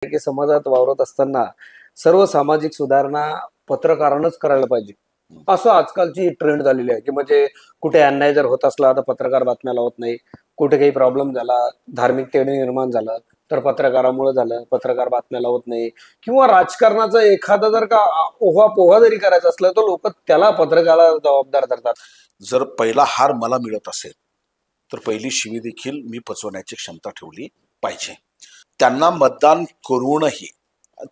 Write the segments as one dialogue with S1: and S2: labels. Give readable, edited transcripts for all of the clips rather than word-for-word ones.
S1: की समाजात वावरत असताना सर्व सामाजिक सुधारणा पत्रकारानंच करायला पाहिजे, असं आजकालची ट्रेंड झालेली आहे. की म्हणजे कुठे अन्याय जर होत असला तर पत्रकार बातम्या लावत नाही. कुठे काही प्रॉब्लेम झाला, धार्मिक तेढ निर्माण झालं तर पत्रकारामुळे झालं, पत्रकार बातम्या लावत नाही. किंवा राजकारणाचं एखादं जर का ओहापोहा जरी करायचं असलं तर लोक त्याला पत्रकाराला जबाबदार धरतात.
S2: जर पहिला हार मला मिळत असेल तर पहिली शिवी देखील मी पचवण्याची क्षमता ठेवली पाहिजे. त्यांना मतदान करूनही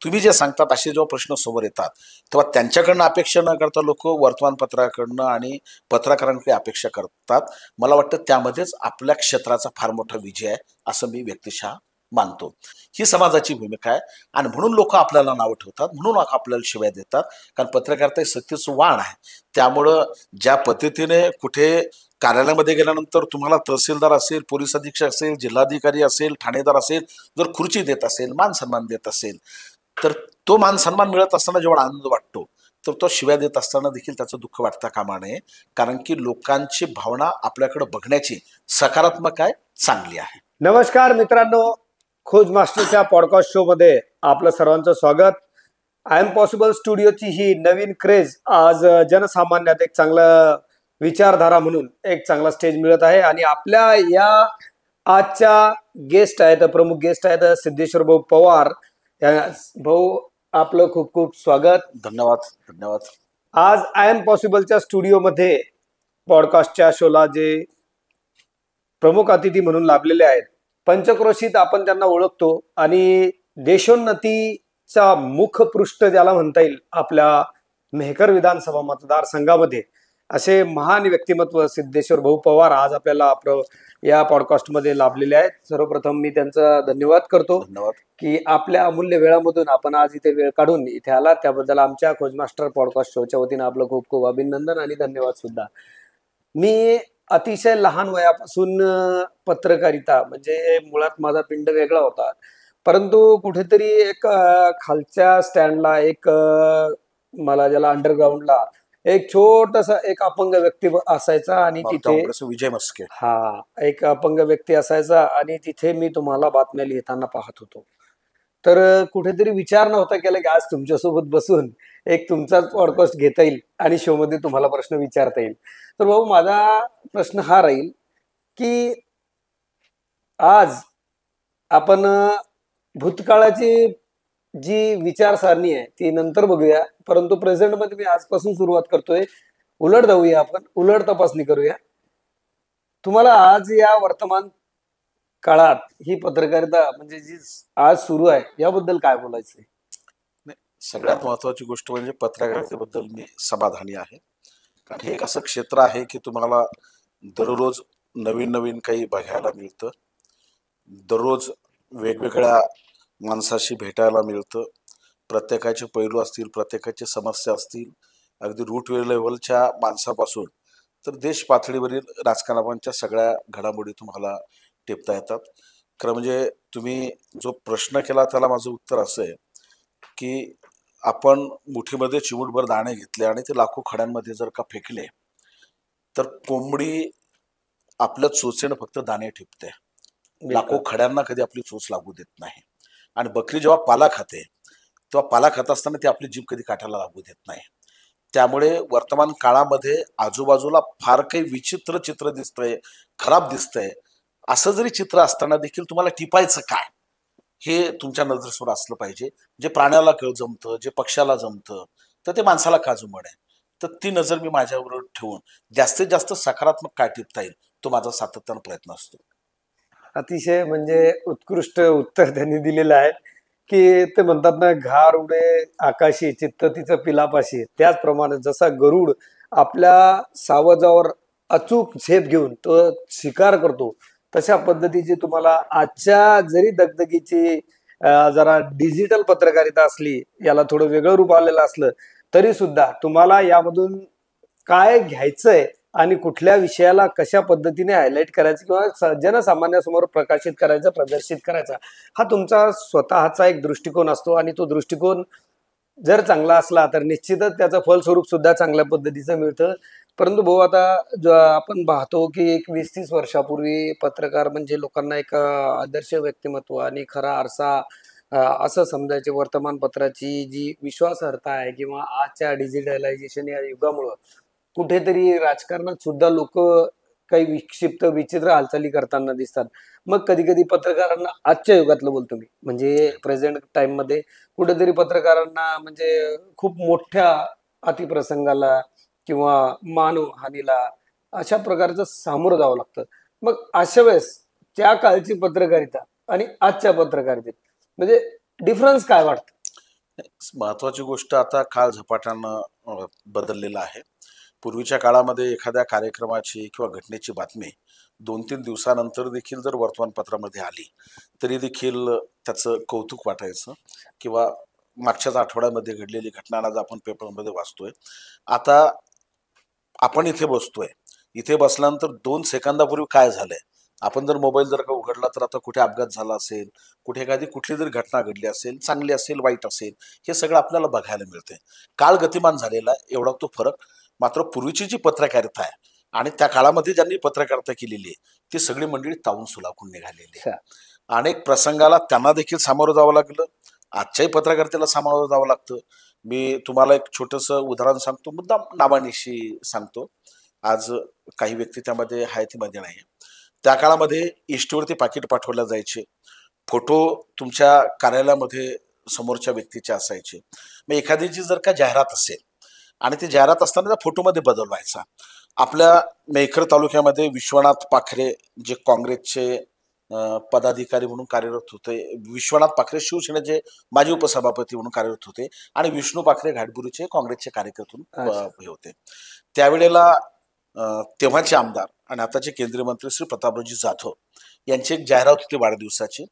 S2: तुम्ही जे सांगतात असे जेव्हा प्रश्न समोर येतात तेव्हा त्यांच्याकडनं अपेक्षा न करता लोक वर्तमानपत्राकडनं आणि पत्रकारांकडे अपेक्षा करतात. मला वाटतं त्यामध्येच आपल्या क्षेत्राचा फार मोठा विजय आहे असं मी व्यक्तिशः मानतो. ही समाजाची भूमिका आहे आणि म्हणून लोक आपल्याला नावं ठेवतात, म्हणून आपल्याला शिव्या देतात. कारण पत्रकारिता हे सत्तेचं वाण आहे. त्यामुळं ज्या पद्धतीने कुठे कार्यालयामध्ये गेल्यानंतर तुम्हाला तहसीलदार असेल, पोलीस अधीक्षक असेल, जिल्हाधिकारी असेल, ठाणेदार असेल, जर खुर्ची देत असेल, मान सन्मान देत असेल, तर तो मान सन्मान मिळत असताना जेवढा आनंद वाटतो तर तो शिव्या देत असताना देखील त्याचं दुःख वाटता कामा नये. कारण की लोकांची भावना आपल्याकडे बघण्याची सकारात्मक आहे, चांगली आहे.
S1: नमस्कार मित्रांनो, खोज मास्टरच्या पॉडकास्ट शो मध्ये आपलं सर्वांचं स्वागत. आय एम पॉसिबल स्टुडिओची ही नवीन क्रेज आज जनसामान्यात एक चांगलं विचारधारा म्हणून एक चांगला स्टेज मिळत आहे. आणि आपल्या या आजच्या गेस्ट आहेत, प्रमुख गेस्ट आहेत सिद्धेश्वर भाऊ पवार. भाऊ आपलं खूप खूप स्वागत.
S2: धन्यवाद धन्यवाद.
S1: आज आय एम पॉसिबलच्या स्टुडिओमध्ये पॉडकास्टच्या शोला जे प्रमुख अतिथी म्हणून लाभलेले आहेत, पंचक्रोशीत आपण त्यांना ओळखतो आणि देशोन्नतीचा मुखपृष्ठ ज्याला म्हणता येईल आपल्या मेहकर विधानसभा मतदारसंघामध्ये, असे महान व्यक्तिमत्व सिद्धेश्वर भाऊ पवार आज आपल्याला या पॉडकास्टमध्ये लाभलेले आहेत. सर्वप्रथम मी त्यांचा धन्यवाद करतो की आपल्या अमूल्य वेळामधून आपण आज इथे वेळ काढून इथे आला, त्याबद्दल आमच्या खोजमास्टर पॉडकास्ट शोच्या वतीने आपलं खूप खूप अभिनंदन आणि धन्यवाद सुद्धा. मी अतिशय लहान वयापासून पत्रकारिता म्हणजे मुळात माझा पिंड वेगळा होता, परंतु कुठेतरी एक खालच्या स्टँडला एक मला ज्याला अंडरग्राऊंडला एक छोटासा एक अपंग व्यक्ती असायचा आणि तिथे
S2: विजय मस्के
S1: एक अपंग व्यक्ती असायचा आणि तिथे मी तुम्हाला बातम्या लिहिताना पाहत होतो. तर कुठेतरी विचार नव्हता केला की आज तुमच्यासोबत बसून एक तुमचाच पॉडकास्ट घेता येईल आणि शो मध्ये तुम्हाला प्रश्न विचारता येईल. तर भाऊ, माझा प्रश्न हा राहील की आज आपण भूतकाळाची जी विचारसरणी आहे ती नंतर बघूया, परंतु प्रेझेंट मध्ये मी आजपासून सुरुवात करतोय. उलट जाऊया, आपण उलट तपासणी करूया. तुम्हाला आज या वर्तमान काळात ही पत्रकारिता म्हणजे जी आज सुरू आहे याबद्दल काय बोलायचंय?
S2: सगळ्यात महत्वाची गोष्ट म्हणजे पत्रकारितेबद्दल मी समाधानी आहे. कारण हे एक असं क्षेत्र आहे की तुम्हाला दररोज नवीन नवीन काही बघायला मिळतं, दररोज वेगवेगळ्या माणसाशी भेटायला मिळतं. प्रत्येकाचे पैलू असतील, प्रत्येकाची समस्या असतील, अगदी रूट लेवलच्या माणसापासून तर देश पातळीवरील राजकारणाच्या सगळ्या घडामोडी तुम्हाला टिपता येतात. खरं म्हणजे तुम्ही जो प्रश्न केला त्याला माझं उत्तर असं आहे की आपण मुठीमध्ये चिमूटभर दाणे घेतले आणि ते लाखो खड्यांमध्ये जर का फेकले तर कोंबडी आपल्या चोचेनं फक्त दाणे ठिपते, लाखो खड्यांना कधी आपली चोच लागू देत नाही. आणि बकरी जेव्हा पाला खाते तेव्हा पाला खात असताना ती आपली जीभ कधी काठाला लागू देत नाही. त्यामुळे वर्तमान काळामध्ये आजूबाजूला फार काही विचित्र चित्र दिसतंय, खराब दिसतंय. असं जरी चित्र असताना देखील तुम्हाला टिपायचं काय हे तुमच्या नजरेसमोर असलं पाहिजे. जे प्राण्याला जमतं, जे पक्ष्याला जमतं, तर ते माणसाला का जमण आहे. तर ती नजर मी माझ्यावर ठेवून जास्तीत जास्त सकारात्मक काय टिपता येईल तो माझा सातत्यानं प्रयत्न असतो.
S1: अतिशय म्हणजे उत्कृष्ट उत्तर त्यांनी दिलेलं आहे की ते म्हणतात ना, घार उडे आकाशी चित्त तिचं पिलापाशी. त्याचप्रमाणे जसा गरुड आपल्या सावजावर अचूक झेप घेऊन तो शिकार करतो, तशा पद्धतीची तुम्हाला आजच्या जरी दगदगीची जरा डिजिटल पत्रकारिता असली, याला थोडं वेगळं रूप आलेलं असलं तरी सुद्धा तुम्हाला यामधून काय घ्यायचंय आणि कुठल्या विषयाला कशा पद्धतीने हायलाइट करायचं किंवा जनसामान्यासमोर प्रकाशित करायचं, प्रदर्शित करायचा, हा तुमचा स्वतःचा एक दृष्टिकोन असतो. आणि तो दृष्टिकोन जर चांगला असला तर निश्चितच त्याचं फलस्वरूप सुद्धा चांगल्या पद्धतीचं मिळतं. परंतु भाऊ, आता आपण पाहतो की एक 20-30 वर्षापूर्वी पत्रकार म्हणजे लोकांना एक आदर्श व्यक्तिमत्व आणि खरा आरसा असं समजायचे वर्तमानपत्राची जी विश्वासार्हता आहे किंवा आजच्या डिजिटलायझेशन या युगामुळं कुठेतरी राजकारणात सुद्धा लोक काही विक्षिप्त विचित्र हालचाली करताना दिसतात. मग कधी कधी पत्रकारांना आजच्या युगातलं बोलतो मी, म्हणजे प्रेझेंट टाइम मध्ये कुठेतरी पत्रकारांना म्हणजे खूप मोठ्या अतिप्रसंगाला किंवा मानहानीला अशा प्रकारचं सामोरं जावं लागतं. मग अशा वेळेस त्या काळची पत्रकारिता आणि आजच्या पत्रकारितेत म्हणजे डिफरन्स काय वाटतं?
S2: महत्वाची गोष्ट, आता काळ झपाट्यानं बदललेला आहे. पूर्वीच्या काळामध्ये एखाद्या कार्यक्रमाची किंवा घटनेची बातमी 2-3 दिवसानंतर देखील जर वर्तमानपत्रामध्ये आली तरी देखील त्याचं कौतुक वाटायचं, किंवा मागच्याच आठवड्यामध्ये घडलेली घटना आज आपण पेपरमध्ये वाचतोय. आता आपण इथे बसतोय, इथे बसल्यानंतर 2 सेकंदापूर्वी काय झालंय, आपण जर मोबाईल जर का उघडला तर आता कुठे अपघात झाला असेल, कुठे एखादी कुठली जरी घटना घडली असेल, चांगली असेल वाईट असेल, हे सगळं आपल्याला बघायला मिळते. काळ गतिमान झालेला आहे, एवढा तो फरक. मात्र पूर्वीची जी पत्रकारिता आहे आणि त्या काळामध्ये ज्यांनी पत्रकारिता केलेली आहे ती सगळी मंडळी तावून सुलाखून निघालेली आहे. अनेक प्रसंगाला त्यांना देखील सामोरं जावं लागलं, आजच्याही पत्रकारितेला सामोरं जावं लागतं. मी तुम्हाला एक छोटंसं उदाहरण सांगतो, मुद्दाम नावानिशी सांगतो. आज काही व्यक्ती त्यामध्ये हयातीमध्ये नाही. त्या काळामध्ये इष्टीवरती पाकिट पाठवल्या जायचे, फोटो तुमच्या कार्यालयामध्ये समोरच्या व्यक्तीचे असायचे. मग एखाद्याची जर का जाहिरात असेल आणि ती जाहिरात असताना त्या फोटोमध्ये बदल व्हायचा. आपल्या मेखर तालुक्यामध्ये विश्वनाथ पाखरे, जे काँग्रेसचे पदाधिकारी म्हणून कार्यरत होते, विश्वनाथ पाखरे शिवसेनेचे माजी उपसभापती म्हणून कार्यरत होते, आणि विष्णू पाखरे घाटबुरीचे काँग्रेसचे कार्यकर्ते हे होते. त्यावेळेला तेव्हाचे आमदार आणि आताचे केंद्रीय मंत्री श्री प्रतापरावजी जाधव यांची एक जाहिरात होती वाढदिवसाची.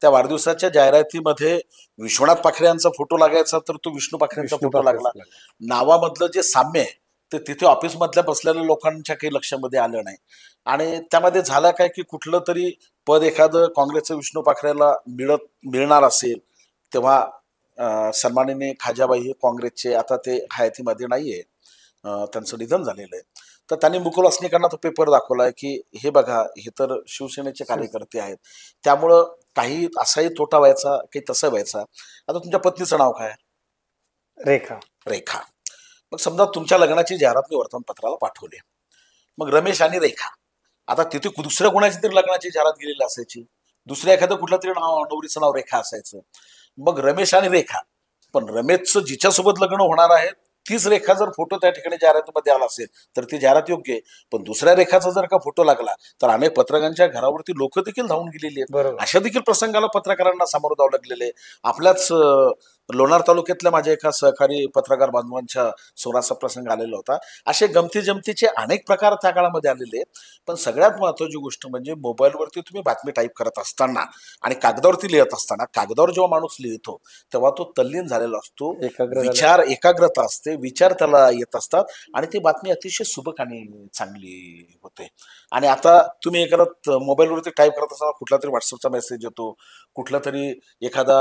S2: त्या वाढदिवसाच्या जाहिरातीमध्ये विश्वनाथ पाखरे यांचा फोटो लागायचा, तर तो विष्णू पाखरेंचा फोटो लागला. नावामधलं जे साम्य आहे ते तिथे ऑफिसमधल्या बसलेल्या लोकांच्या काही लक्षामध्ये आलं नाही. आणि त्यामध्ये झालं काय की कुठलं तरी पद एखादं काँग्रेसचं विष्णू पाखरेला मिळणार असेल, तेव्हा सन्माननीय खाजाबाई हे काँग्रेसचे, आता ते हयातीमध्ये नाहीये, त्यांचं निधन झालेलं आहे. तर त्यांनी मुकुल असनीकांना तो पेपर दाखवलाय की हे बघा, हे तर शिवसेनेचे कार्यकर्ते आहेत. त्यामुळं काही असाही तोटा व्हायचा, काही तसं व्हायचा. आता तुमच्या पत्नीचं नाव काय?
S1: रेखा.
S2: रेखा. मग समजा तुमच्या लग्नाची जाहिरात मी वर्तमानपत्राला पाठवली, मग रमेश आणि रेखा, आता तिथे दुसऱ्या कोणाची तरी लग्नाची जाहिरात गेलेली असायची, दुसऱ्या एखादं कुठलं तरी नवरीचं नाव रेखा असायचं. मग रमेश आणि रेखा, पण रमेशचं जिच्यासोबत लग्न होणार आहे तीच रेखा जर फोटो त्या ठिकाणी जाहिरातीमध्ये आला असेल तर ती जाहिरात योग्य आहे. पण दुसऱ्या रेखाचा जर का फोटो लागला तर अनेक पत्रकारांच्या घरावरती लोक देखील धावून गेलेली आहेत. अशा देखील प्रसंगाला पत्रकारांना सामोरं जावं लागलेले. आपल्याच लोणार तालुक्यातल्या माझ्या एका सहकारी पत्रकार बांधवांच्या सोराचा प्रसंग आलेला होता. असे गमती जमतीचे अनेक प्रकार त्या काळामध्ये आलेले. पण सगळ्यात महत्वाची गोष्ट म्हणजे मोबाईलवरती तुम्ही बातमी टाईप करत असताना आणि कागदावरती लिहित असताना, कागदावर जेव्हा माणूस लिहितो तेव्हा तो तल्लीन झालेला असतो, विचार एकाग्रता असते, विचार त्याला येत असतात आणि ती बातमी अतिशय सुबक आणि चांगली होते. आणि आता तुम्ही एखादा मोबाईलवरती टाईप करत असताना कुठला तरी व्हॉट्सअपचा मेसेज येतो, कुठला तरी एखादा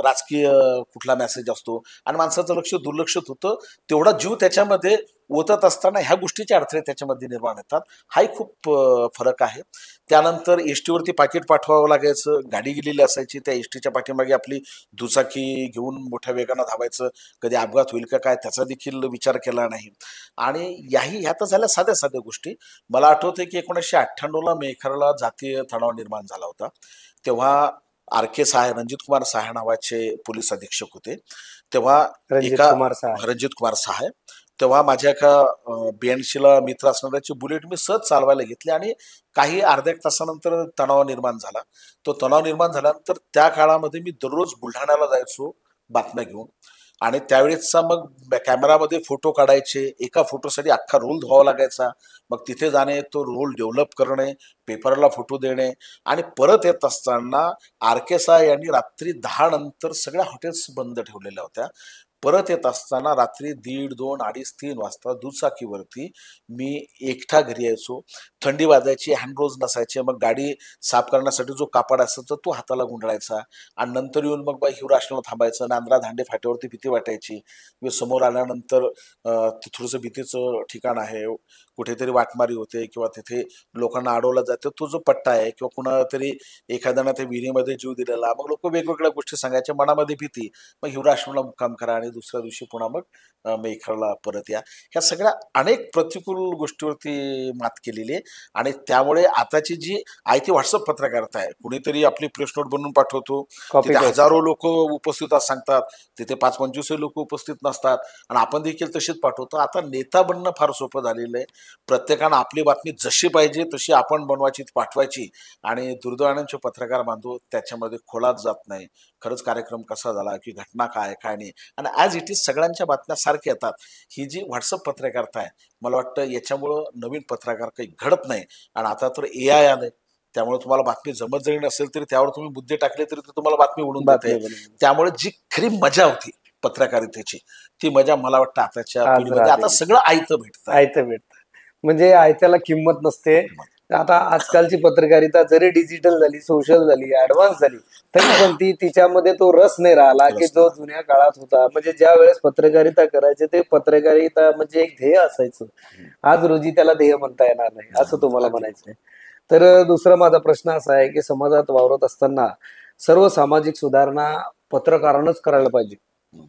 S2: राजकीय कुठला मेसेज असतो आणि माणसाचं लक्ष दुर्लक्षित होतं. तेवढा जीव त्याच्यामध्ये ओतत असताना ह्या गोष्टीचे अडथळे त्याच्यामध्ये निर्माण होतात. हाही खूप फरक आहे. त्यानंतर एसटीवरती पाकिट पाठवावं लागायचं, गाडी गेलेली असायची, त्या एसटीच्या पाठीमागे आपली दुचाकी घेऊन मोठ्या वेगानं धावायचं, कधी अपघात होईल का काय त्याचा देखील विचार केला नाही. आणि ह्या तर झाल्या साध्या साध्या गोष्टी. मला आठवतंय की 1998ला मेखरला जातीय तणाव निर्माण झाला होता. तेव्हा RK सहाय, रणजित कुमार सहाय नावाचे पोलीस अधीक्षक होते. तेव्हा रणजित कुमार सहाय, तेव्हा माझ्या एका BNCला मित्र असणाऱ्याची बुलेट मी सहज चालवायला घेतली आणि काही अर्ध्या तासानंतर तणाव निर्माण झाला. तो तणाव निर्माण झाल्यानंतर त्या काळामध्ये मी दररोज बुलढाण्याला जायचो बातम्या घेऊन, आणि त्यावेळेसचा मग कॅमेरामध्ये फोटो काढायचे, एका फोटोसाठी अख्खा रोल धुवावा लागायचा. मग तिथे जाणे, तो रोल डेव्हलप करणे, पेपरला फोटो देणे, आणि परत येत असताना RK साय यांनी रात्री 10 नंतर सगळ्या हॉटेल्स बंद ठेवलेल्या होत्या. परत येत असताना रात्री 1:30, 2, 2:30, 3 वाजता दुचाकीवरती मी एकटा घरी यायचो. थंडी वाजायची, हँडग्लोव्ज नसायचे. मग गाडी साफ करण्यासाठी जो कापड असायचा तो हाताला गुंडाळायचा आणि नंतर येऊन मग हिवरा आश्रमला थांबायचं. नांद्रा धांडे फाट्यावरती भीती वाटायची. मी समोर आल्यानंतर ते थोडंसं भीतीचं ठिकाण आहे. कुठेतरी वाटमारी होते किंवा तिथे लोकांना अडवलं जातं. तो जो पट्टा आहे किंवा कुणाला तरी एखाद्यानं त्या विहिरीमध्ये जीव दिलेला. मग लोक वेगवेगळ्या गोष्टी सांगायच्या. मनामध्ये भीती. मग हिवरा आश्रमला मुक्काम करा आणि दुसऱ्या दिवशी पुन्हा मग मेखरला परत या. ह्या सगळ्या अनेक प्रतिकूल गोष्टीवरती मात केलेली आहे आणि त्यामुळे आताची जी आहे ती व्हॉट्सअप पत्रकारिता आहे. कुणीतरी आपली प्रेस नोट बनवून पाठवतो, तिथे हजारो लोक उपस्थित सांगतात, तिथे 5-25 लोक उपस्थित नसतात आणि आपण देखील तशीच पाठवतो. आता नेता बनणं फार सोपं झालेलं आहे. प्रत्येकानं आपली बातमी जशी पाहिजे तशी आपण बनवायची, पाठवायची आणि दुर्दैवाने पत्रकार बांधव त्याच्यामध्ये खोलात जात नाही. खरंच कार्यक्रम कसा झाला की घटना काय काय नाही आणि ॲज इट इज सगळ्यांच्या बातम्या सारख्या येतात. ही जी व्हॉट्सअप पत्रकारिता आहे मला वाटतं याच्यामुळं नवीन पत्रकार काही घडत नाही आणि आता तर AI आलंय. त्यामुळे तुम्हाला बातमी जमत जरी नसेल तरी त्यावर तुम्ही मुद्दे टाकले तरी तुम्हाला बातमी उडून देते. त्यामुळे जी खरी मजा होती पत्रकारितेची ती मजा मला वाटतं आताच्या पिढीमध्ये आता सगळं आयतं भेटतं.
S1: म्हणजे आयत्याला किंमत नसते. आता आजकालची पत्रकारिता जरी डिजिटल झाली, सोशल झाली, ऍडव्हान्स झाली तरी पण तिच्यामध्ये तो रस नाही राहिला की जो जुन्या काळात होता. म्हणजे ज्या वेळेस पत्रकारिता करायचे ते पत्रकारिता म्हणजे एक ध्येय असायचं. आज रोजी त्याला ध्येय म्हणता येणार नाही असं तुम्हाला म्हणायचंय. तर दुसरा माझा प्रश्न असा आहे की समाजात वावरत असताना सर्व सामाजिक सुधारणा पत्रकारानंच करायला पाहिजे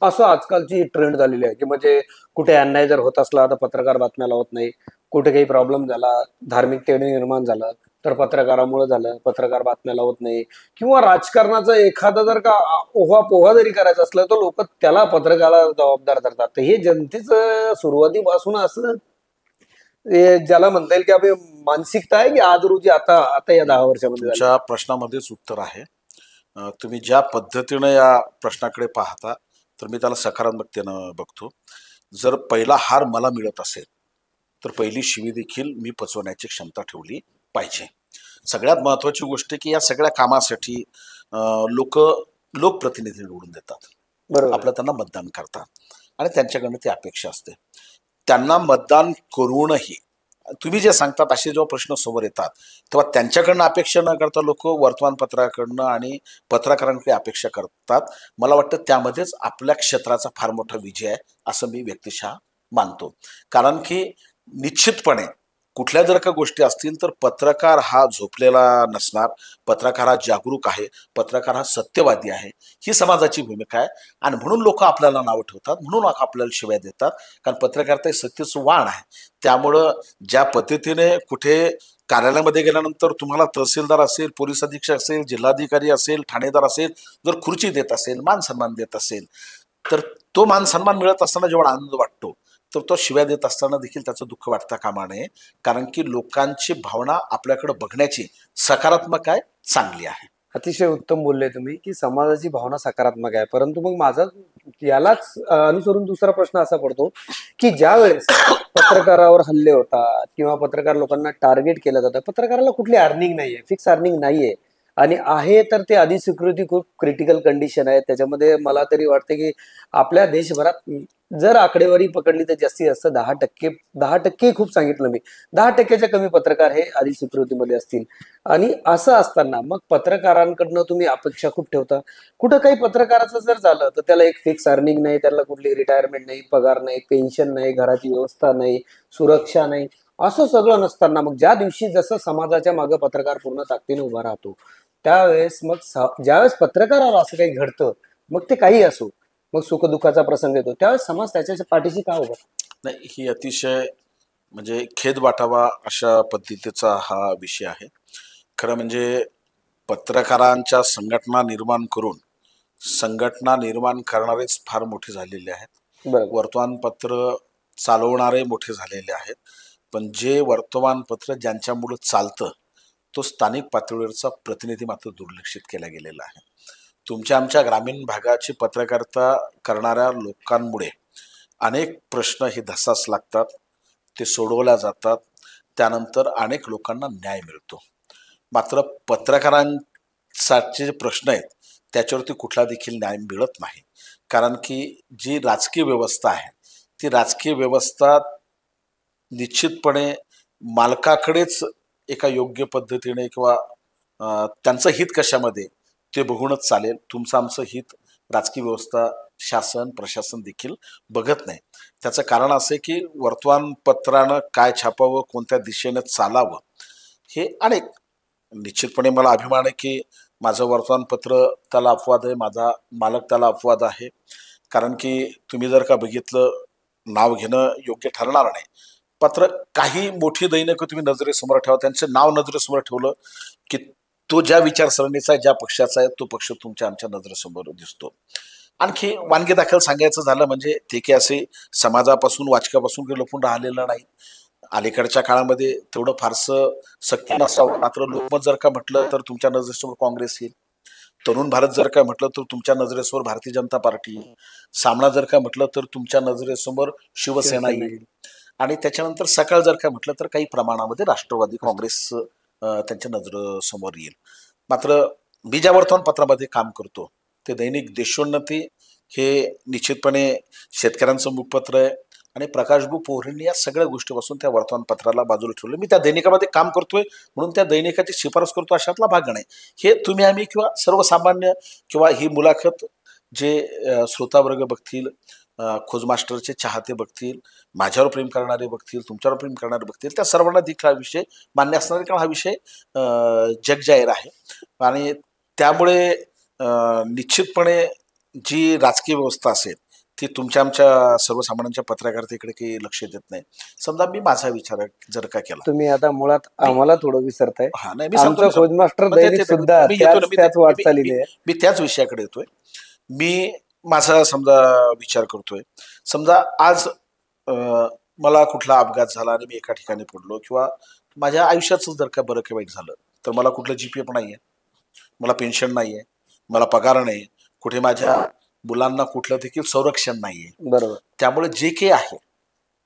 S1: असं आजकालची ट्रेंड झालेली आहे की म्हणजे कुठे अन्याय जर होत असला तर पत्रकार बातम्या लावत नाही. कुठे काही प्रॉब्लेम झाला, धार्मिक तेढ निर्माण झालं तर पत्रकारामुळे झालं, पत्रकार बातम्या लावत नाही. किंवा राजकारणाचा एखादा जर का ओहापोहा जरी करायचा असला तर लोक त्याला पत्रकाराला जबाबदार धरतात. तर हे जनतेचं सुरुवातीपासून असं ज्याला म्हणता येईल की आपली मानसिकता आहे की आज रोजी आता आता या 10 वर्षामध्ये
S2: तुमच्या प्रश्नामध्येच उत्तर आहे. तुम्ही ज्या पद्धतीनं या प्रश्नाकडे पाहता तर मी त्याला सकारात्मकतेनं बघतो. जर पहिला हार मला मिळत असेल तर पहिली शिवी देखील मी पचवण्याची क्षमता ठेवली पाहिजे. सगळ्यात महत्वाची गोष्ट की या सगळ्या कामासाठी लोकप्रतिनिधी निवडून देतात. आपलं त्यांना मतदान करतात आणि त्यांच्याकडनं ती अपेक्षा असते. त्यांना मतदान करूनही तुम्ही जे सांगतात असे जेव्हा प्रश्न समोर येतात तेव्हा त्यांच्याकडनं अपेक्षा न करता लोक वर्तमानपत्राकडनं आणि पत्रकारांकडे अपेक्षा करतात. मला वाटतं त्यामध्येच आपल्या क्षेत्राचा फार मोठा विजय आहे असं मी व्यक्तिशः मानतो. कारण की निश्चितपणे कुठल्या जर का गोष्टी असतील तर पत्रकार हा झोपलेला नसणार. पत्रकार हा जागरूक आहे. पत्रकार हा सत्यवादी आहे. ही समाजाची भूमिका आहे आणि म्हणून लोक आपल्याला नावं ठेवतात, म्हणून आपल्याला शिव्या देतात. कारण पत्रकारिता हे सत्यचं वाण आहे. त्यामुळं ज्या पद्धतीने कुठे कार्यालयामध्ये गेल्यानंतर तुम्हाला तहसीलदार असेल, पोलीस अधीक्षक असेल, जिल्हाधिकारी असेल, ठाणेदार असेल, जर खुर्ची देत असेल, मान सन्मान देत असेल तर तो मान सन्मान मिळत असताना जेव्हा आनंद वाटतो तर तो शिव्या देत असताना देखील त्याचं दुःख वाटता कामा नये. कारण की लोकांची भावना आपल्याकडे बघण्याची सकारात्मक आहे, चांगली आहे.
S1: अतिशय उत्तम बोलले तुम्ही की समाजाची भावना सकारात्मक आहे. परंतु मग माझा यालाच अनुसरून दुसरा प्रश्न असा पडतो की ज्या वेळेस पत्रकारावर हल्ले होतात किंवा पत्रकार लोकांना टार्गेट केलं जातं, पत्रकाराला कुठली अर्निंग नाहीये, फिक्स अर्निंग नाहीये आणि आहे तर ते अधिस्वीकृती खूप क्रिटिकल कंडिशन आहे. त्याच्यामध्ये मला तरी वाटते की आपल्या देशभरात जर आकडेवारी पकडली तर जास्तीत जास्त 10% खूप सांगितलं मी, 10%च्या कमी पत्रकार हे अधिस्वीकृतीमध्ये असतील. आणि असं असताना मग पत्रकारांकडनं तुम्ही अपेक्षा खूप ठेवता. कुठं काही पत्रकाराचं जर झालं तर त्याला एक फिक्स अर्निंग नाही, त्याला कुठली रिटायरमेंट नाही, पगार नाही, पेन्शन नाही, घराची व्यवस्था नाही, सुरक्षा नाही, असं सगळं नसताना मग ज्या दिवशी जसं समाजाच्या मागे पत्रकार पूर्ण ताकदीने उभा राहतो त्यावेळेस मग ज्यावेळेस पत्रकाराला असं काही घडतं मग ते काही असो, मग सुखदुःखाचा प्रसंग येतो त्यावेळेस समाज त्याच्या पाठीशी का उभा
S2: नाही. ही अतिशय म्हणजे खेद वाटावा अशा पद्धतीचा हा विषय आहे. खरं म्हणजे पत्रकारांच्या संघटना निर्माण करून संघटना निर्माण करणारेच फार मोठे झालेले आहेत. वर्तमानपत्र चालवणारे मोठे झालेले आहेत. पण जे वर्तमानपत्र ज्यांच्यामुळे चालतं तो स्थानिक पातळीवरचा प्रतिनिधी मात्र दुर्लक्षित केला गेलेला आहे. तुमच्या आमच्या ग्रामीण भागाची पत्रकारिता करणाऱ्या लोकांमुळे अनेक प्रश्न हे धसास लागतात, ते सोडवल्या जातात, त्यानंतर अनेक लोकांना न्याय मिळतो. मात्र पत्रकारांसाठी जे प्रश्न आहेत त्याच्यावरती कुठला देखील न्याय मिळत नाही. कारण की जी राजकीय व्यवस्था आहे ती राजकीय व्यवस्था निश्चितपणे मालकाकडेच एका योग्य पद्धतीने किंवा त्यांचं हित कशामध्ये ते बघूनच चालेल. तुमचं आमचं हित राजकीय व्यवस्था शासन प्रशासन देखील बघत नाही. त्याचं कारण असं आहे की वर्तमानपत्रानं काय छापावं कोणत्या दिशेनं चालावं हे अनेक. निश्चितपणे मला अभिमान आहे की माझं वर्तमानपत्र त्याला अपवाद आहे, माझा मालक त्याला अपवाद आहे. कारण की तुम्ही जर का बघितलं नाव घेणं योग्य ठरणार नाही. मात्र काही मोठी दैनिकं तुम्ही नजरेसमोर ठेवा, त्यांचं नाव नजरेसमोर ठेवलं की तो ज्या विचारसरणीचा आहे ज्या पक्षाचा आहे तो पक्ष तुमच्या आमच्या नजरेसमोर दिसतो. आणखी वानगी दाखल सांगायचं झालं म्हणजे ते की असे समाजापासून वाचकापासून काही लपून राहिलेलं नाही. अलीकडच्या काळामध्ये तेवढं फारसं सक्ती नसावं, मात्र लोकमत जर का म्हटलं तर तुमच्या नजरेसमोर काँग्रेस येईल. तरुण भारत जर का म्हटलं तर तुमच्या नजरेसमोर भारतीय जनता पार्टी येईल. सामना जर का म्हटलं तर तुमच्या नजरेसमोर शिवसेना येईल. आणि त्याच्यानंतर सकाळ जर का म्हटलं तर काही प्रमाणामध्ये राष्ट्रवादी काँग्रेस त्यांच्या नजरेसमोर येईल. मात्र मी ज्या वर्तमानपत्रामध्ये काम करतो ते दैनिक देशोन्नती हे निश्चितपणे शेतकऱ्यांचं मुखपत्र आहे आणि प्रकाशभाऊ पोहरेंनी या सगळ्या गोष्टीपासून त्या वर्तमानपत्राला बाजूला ठेवलं. मी त्या दैनिकामध्ये काम करतोय म्हणून त्या दैनिकाची शिफारस करतो अशातला भाग नाही. हे तुम्ही आम्ही किंवा सर्वसामान्य किंवा ही मुलाखत जे श्रोतावर्ग बघतील, खोज मास्टरचे चाहते बघतील, माझ्यावर प्रेम करणारे बघतील, तुमच्यावर प्रेम करणारे बघतील, त्या सर्वांना देखील हा विषय मान्य असणार आहे. कारण हा विषय जगजाहीर आहे आणि त्यामुळे निश्चितपणे जी राजकीय व्यवस्था असेल ती तुमच्या आमच्या सर्वसामान्यांच्या पत्रकारितेकडे काही लक्ष देत नाही. समजा मी माझा विचार जर का केला,
S1: तुम्ही आता मुळात आम्हाला थोडं विसरताय.
S2: हा नाही मी सांगतो
S1: खोज मास्टर दैनिक सुद्धा त्याच वाटचालीने आहे.
S2: मी त्याच विषयाकडे येतोय. मी माझा समजा विचार करतोय. समजा आज मला कुठला अपघात झाला आणि मी एका ठिकाणी पडलो किंवा माझ्या आयुष्याचं जर का बरं काही वाईट झालं तर मला कुठलं जीपीएफ नाहीये, मला पेन्शन नाहीये, मला पगार नाही, कुठे माझ्या मुलांना कुठलं देखील संरक्षण नाहीये.
S1: बरोबर.
S2: त्यामुळे जे काही आहे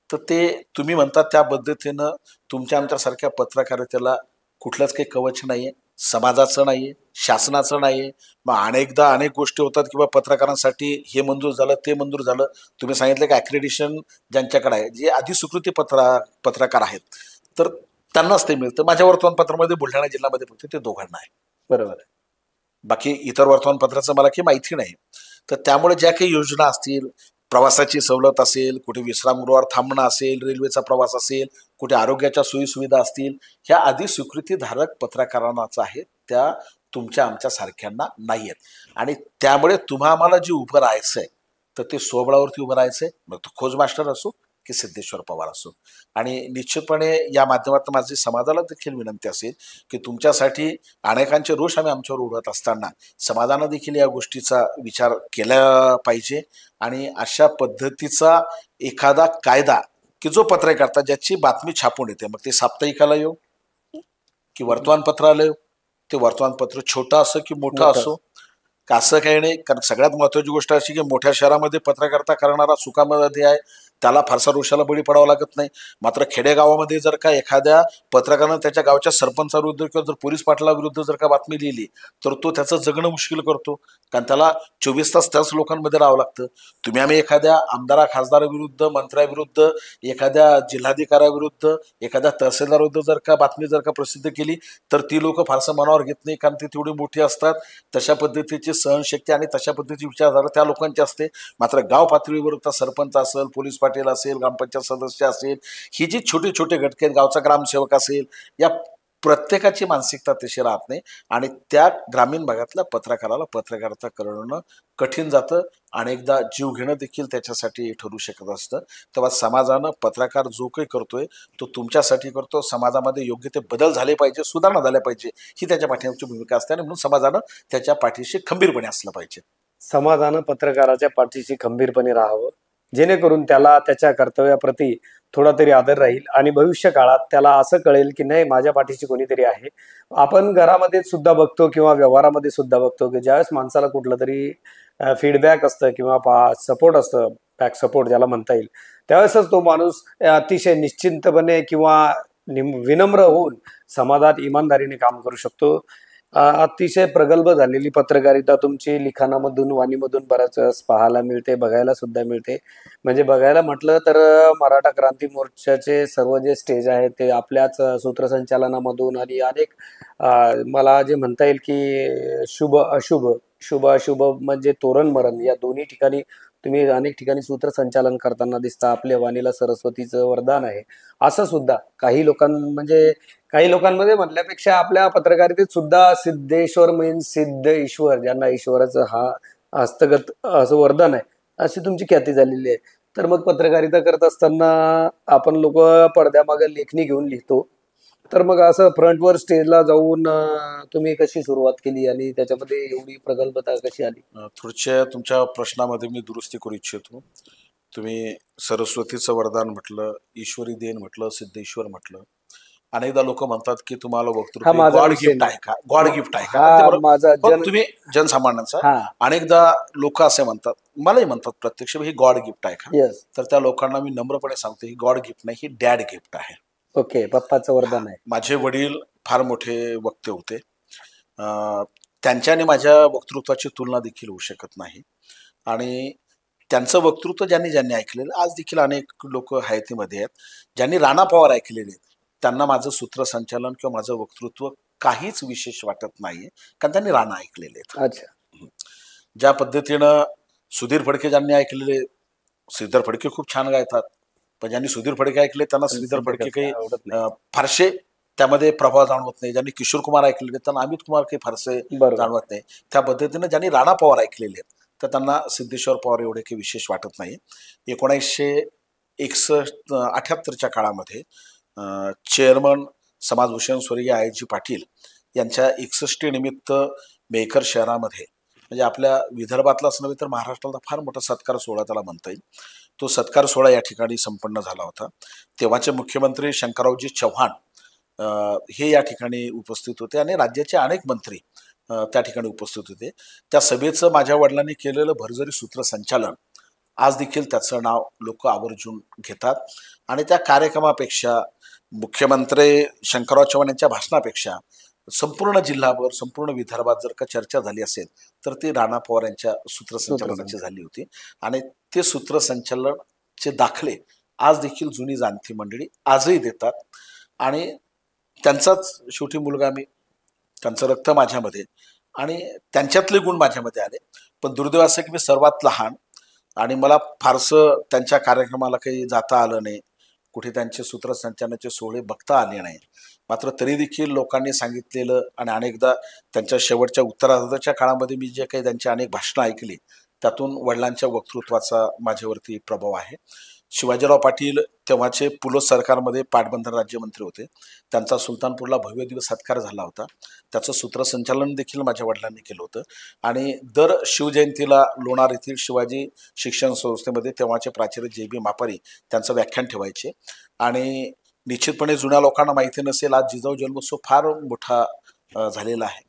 S2: तर ते तुम्ही म्हणतात त्या पद्धतीनं तुमच्या आमच्यासारख्या पत्रकारितेला कुठलंच काही कवच नाहीये, समाजाचं नाहीये, शासनाचं नाहीये. मग अनेकदा अनेक गोष्टी होतात किंवा पत्रकारांसाठी हे मंजूर झालं ते मंजूर झालं. तुम्ही सांगितलं की ॲक्रेडिशन ज्यांच्याकडे आहे, जे अधिस्वीकृती पत्रकार आहेत तर त्यांनाच ते मिळतं. माझ्या वर्तमानपत्रामध्ये बुलढाणा जिल्ह्यामध्ये फक्त ते दोघांना आहे.
S1: बरोबर.
S2: बाकी इतर वर्तमानपत्राचं मला काही माहिती नाही. तर त्यामुळे ज्या काही योजना असतील, प्रवासाची सवलत असेल, कुठे विश्रामगृहावर थांबणं असेल, रेल्वेचा प्रवास असेल, कुठे आरोग्याच्या सोयीसुविधा असतील, ह्या आधी स्वीकृतीधारक पत्रकारांनाच आहेत, त्या तुमच्या आमच्या सारख्यांना नाही आहेत. आणि त्यामुळे तुम्हा आम्हाला जे उभं राहायचं आहे तर ते स्वबळावरती उभं राहायचं आहे, मग तो खोज मास्टर असो की सिद्धेश्वर पवार असो. आणि निश्चितपणे या माध्यमातून माझी समाजाला देखील विनंती असेल की तुमच्यासाठी अनेकांचे रोष आम्ही आमच्यावर उडवत असताना समाजानं देखील या गोष्टीचा विचार केला पाहिजे. आणि अशा पद्धतीचा एखादा कायदा की जो पत्रकारिता ज्याची बातमी छापून येते, मग ते साप्ताहिकाला येऊ की वर्तमानपत्राला येऊ, ते वर्तमानपत्र छोटं असो की मोठं असो, का असं काही नाही. कारण सगळ्यात महत्त्वाची गोष्ट अशी की मोठ्या शहरामध्ये पत्रकारिता करणारा सुखामध्ये आहे, त्याला फारसा रोषाला बळी पडावं लागत नाही. मात्र खेडेगावामध्ये जर का एखाद्या पत्रकारानं त्याच्या गावच्या सरपंचाविरुद्ध किंवा जर पोलीस पाटलाविरुद्ध जर का बातमी लिहिली तर तो त्याचं जगणं मुश्किल करतो. कारण त्याला 24 तास त्याच लोकांमध्ये राहावं लागतं. तुम्ही आम्ही एखाद्या आमदारा खासदाराविरुद्ध, मंत्र्याविरुद्ध, एखाद्या जिल्हाधिकाऱ्याविरुद्ध, एखाद्या तहसीलदारविरुद्ध जर का बातमी जर का प्रसिद्ध केली तर ती लोक फारसं मनावर घेत नाही, कारण ती तेवढी मोठी असतात. तशा पद्धतीची सहनशक्ती आणि तशा पद्धतीची विचारधारा त्या लोकांची असते. मात्र गाव पातळीवर सरपंच असेल, पोलीस पाटील असेल, ग्रामपंचायत सदस्य असेल, ही जी छोटे छोटे घटक आहेत, गावचा ग्रामसेवक असेल, या प्रत्येकाची मानसिकता तशी राहत नाही. आणि त्या ग्रामीण भागातल्या पत्रकाराला पत्रकारिता करणं कठीण जातं. अनेकदा जीव घेणं देखील त्याच्यासाठी ठरू शकत असतं. तेव्हा समाजानं पत्रकार जो काही करतोय तो तुमच्यासाठी करतो. समाजामध्ये योग्य ते बदल झाले पाहिजे, सुधारणा झाल्या पाहिजे, ही त्याच्या पाठीमागची भूमिका असते. आणि म्हणून समाजानं त्याच्या पाठीशी खंबीरपणे असलं पाहिजे.
S1: समाजानं पत्रकाराच्या पाठीशी खंबीरपणे राहावं, जेणेकरून त्याला त्याच्या कर्तव्याप्रती थोडा तरी आदर राहील आणि भविष्य काळात त्याला असं कळेल की नाही, माझ्या पाठीशी कोणीतरी आहे. आपण घरामध्ये सुद्धा बघतो किंवा व्यवहारामध्ये सुद्धा बघतो की ज्यावेळेस माणसाला कुठलं तरी फीडबॅक असतं किंवा सपोर्ट असतं, बॅक सपोर्ट ज्याला म्हणता येईल, त्यावेळेसच तो माणूस अतिशय निश्चिंतपणे किंवा विनम्र होऊन समाजात इमानदारीने काम करू शकतो. अतिशय प्रगल्भ झालेली पत्रकारिता तुमची लिखाणामधून, वाणीमधून बऱ्याच वेळेस पाहायला मिळते, बघायला सुद्धा मिळते. म्हणजे बघायला म्हटलं तर मराठा क्रांती मोर्चाचे सर्व जे स्टेज आहेत ते आपल्याच सूत्रसंचालनामधून आणि अनेक मला जे म्हणता येईल की शुभ अशुभ, शुभ अशुभ म्हणजे तोरण मरण या दोन्ही ठिकाणी तुम्ही अनेक ठिकाणी सूत्रसंचालन करताना दिसता. आपल्या वाणीला सरस्वतीचं वरदान आहे. असं सुद्धा म्हणजे काही लोकांमध्ये म्हटल्यापेक्षा आपल्या पत्रकारितेत सुद्धा सिद्धेश्वर मीन्स सिद्ध ईश्वर, ज्यांना ईश्वराचं हा हस्तगत असं वरदान आहे, अशी तुमची ख्याती झालेली आहे. तर मग पत्रकारिता करत असताना आपण लोक पडद्यामागे लेखणी घेऊन लिहितो. तर मग असं फ्रंटवर स्टेजला जाऊन तुम्ही कशी सुरुवात केली आणि त्याच्यामध्ये एवढी प्रगल्भता कशी आली?
S2: थोडक्या तुमच्या प्रश्नामध्ये मी दुरुस्ती करू इच्छितो. तुम्ही सरस्वतीचं वरदान म्हटलं, ईश्वरी देण म्हटलं, सिद्धेश्वर म्हटलं. अनेकदा लोक म्हणतात की तुम्हाला
S1: हा
S2: वक्तृत्व
S1: माझा
S2: गॉड
S1: विषय
S2: गिफ्ट
S1: नाही.
S2: आहे का, गॉड गिफ्ट आहे का,
S1: हा
S2: ते बरोबर.
S1: माझा
S2: पण तुम्ही जनसामान्यांचा
S1: हा
S2: अनेकदा लोक असे म्हणतात, मलाही म्हणतात प्रत्यक्ष, ही गॉड गिफ्ट आहे का.
S1: येस
S2: तर त्या लोकांना मी नम्रपणे सांगतो, ही गॉड गिफ्ट नाही, ही डॅड गिफ्ट आहे.
S1: ओके, पप्पाचं वरदान आहे.
S2: माझे वडील फार मोठे वक्ते होते. त्यांच्याने माझ्या वक्तृत्वाची तुलना देखील होऊ शकत नाही. आणि त्यांचं वक्तृत्व ज्यांनी ज्यांनी ऐकलेलं, आज देखील अनेक लोक हयातीमध्ये आहेत, ज्यांनी राणा पवार ऐकलेले, त्यांना माझं सूत्रसंचालन किंवा माझं वक्तृत्व काहीच विशेष वाटत नाहीये, कारण त्यांनी राणा ऐकलेले आहेत.
S1: अच्छा,
S2: ज्या पद्धतीनं सुधीर फडके ज्यांनी ऐकलेले, श्रीधर फडके खूप छान गायतात, पण ज्यांनी सुधीर फडके ऐकले त्यांना श्रीधर फडके काही
S1: आवडत नाही.
S2: फारसे त्यामध्ये प्रभाव जाणवत नाही. ज्यांनी किशोर कुमार ऐकलेले त्यांना अमित कुमार काही फारसे
S1: बरोबर.
S2: जाणवत नाही. त्या पद्धतीनं ज्यांनी राणा पवार ऐकलेले आहेत तर त्यांना सिद्धेश्वर पवार एवढे काही विशेष वाटत नाही. 1978च्या काळामध्ये चेअरमन समाजभूषण स्वर्गीय आयजी पाटील यांच्या 61 निमित्त मेहकर शहरामध्ये, म्हणजे आपल्या विदर्भातलाच नव्हे तर महाराष्ट्राला फार मोठा सत्कार सोहळा त्याला म्हणता येईल, तो सत्कार सोहळा या ठिकाणी संपन्न झाला होता. तेव्हाचे मुख्यमंत्री शंकररावजी चव्हाण हे या ठिकाणी उपस्थित होते आणि राज्याचे अनेक मंत्री त्या ठिकाणी उपस्थित होते. त्या सभेचं माझ्या वडिलांनी केलेलं भरजरी सूत्रसंचालन आज देखील त्याचं नाव लोक आवर्जून घेतात. आणि त्या कार्यक्रमापेक्षा मुख्यमंत्री शंकरराव चव्हाण यांच्या भाषणापेक्षा संपूर्ण जिल्हाभर, संपूर्ण विदर्भात जर का चर्चा झाली असेल तर ती राणा पवार यांच्या सूत्रसंचालनाची झाली होती. आणि ते सूत्रसंचालनाचे दाखले आज देखील जुनी जाणती मंडळी आजही देतात. आणि त्यांचाच शेवटी मुलगा मी, त्यांचं रक्त माझ्यामध्ये आणि त्यांच्यातले गुण माझ्यामध्ये आले. पण दुर्दैव असं की मी सर्वात लहान आणि मला फारसं त्यांच्या कार्यक्रमाला काही जाता आलं नाही, कुठे त्यांचे सूत्रसंचालनाचे सोहळे बघता आले नाही. मात्र तरी देखील लोकांनी सांगितलेलं आणि अनेकदा त्यांच्या शेवटच्या उत्तरार्धाच्या काळामध्ये मी जे काही त्यांची अनेक भाषणं ऐकली त्यातून वडिलांच्या वक्तृत्वाचा माझ्यावरती प्रभाव आहे. शिवाजीराव पाटील तेव्हाचे पुलोस सरकारमध्ये पाटबंधारे राज्यमंत्री होते. त्यांचा सुलतानपूरला भव्य दिवस सत्कार झाला होता. त्याचं सूत्रसंचालन देखील माझ्या वडिलांनी केलं होतं. आणि दर शिवजयंतीला लोणार येथील शिवाजी शिक्षण संस्थेमध्ये तेव्हाचे प्राचार्य JB मापारी त्यांचं व्याख्यान ठेवायचे. आणि निश्चितपणे जुन्या लोकांना माहिती नसेल, आज जिजाऊ जन्मोत्सव फार मोठा झालेला आहे.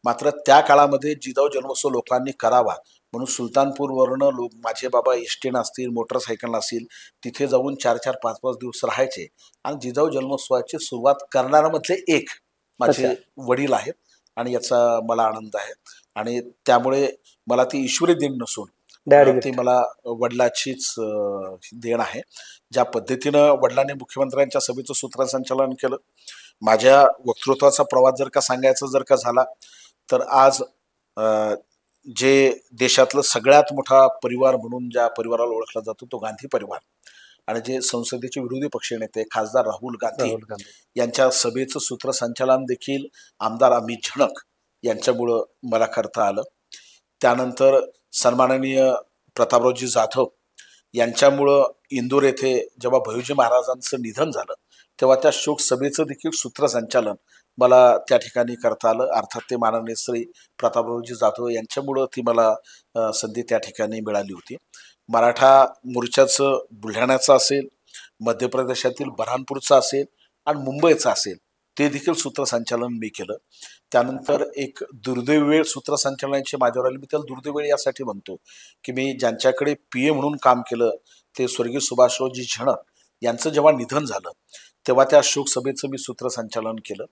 S2: मात्र त्या काळामध्ये जिजाऊ जन्मोत्सव लोकांनी करावा म्हणून सुलतानपूरवरनं लोक, माझे बाबा एसटीनं असतील, मोटरसायकलनं असतील, तिथे जाऊन 4-4, 5-5 दिवस राहायचे. आणि जिजाऊ जन्मोत्सवाची सुरुवात करणाऱ्यामधले एक माझे वडील आहेत आणि याचा मला आनंद आहे. आणि त्यामुळे मला ती ईश्वरी देण नसून ती मला वडिलाचीच देण आहे. ज्या पद्धतीनं वडिलांनी मुख्यमंत्र्यांच्या सभेचं सूत्रसंचालन केलं, माझ्या वक्तृत्वाचा प्रवास जर का सांगायचा जर का झाला तर आज जे देशातलं सगळ्यात मोठा परिवार म्हणून ज्या परिवाराला ओळखला जातो तो गांधी परिवार, आणि जे संसदेचे विरोधी पक्ष नेते खासदार राहुल गांधी यांच्या सभेचं सूत्रसंचालन देखील आमदार अमित झणक यांच्यामुळं मला करता आलं. त्यानंतर सन्माननीय प्रतापरावजी जाधव यांच्यामुळं इंदूर येथे जेव्हा भैय्यूजी महाराजांचं निधन झालं तेव्हा त्या शोक सभेचं देखील सूत्रसंचालन मला त्या ठिकाणी करता आलं. अर्थात ते माननीय श्री प्रतापरावजी जाधव यांच्यामुळं ती मला संधी त्या ठिकाणी मिळाली होती. मराठा मोर्चाचं बुलढाण्याचं असेल, मध्य प्रदेशातील बऱ्हाणपूरचं असेल आणि मुंबईचं असेल, ते देखील सूत्रसंचालन मी केलं. त्यानंतर एक दुर्दैव वेळ सूत्रसंचालनाची माझ्यावर आली. मी त्याला दुर्दैव वेळ यासाठी म्हणतो की मी ज्यांच्याकडे PA म्हणून काम केलं ते स्वर्गीय सुभाषरावजी झणक यांचं जेव्हा निधन झालं तेव्हा त्या शोकसभेचं मी सूत्रसंचालन केलं.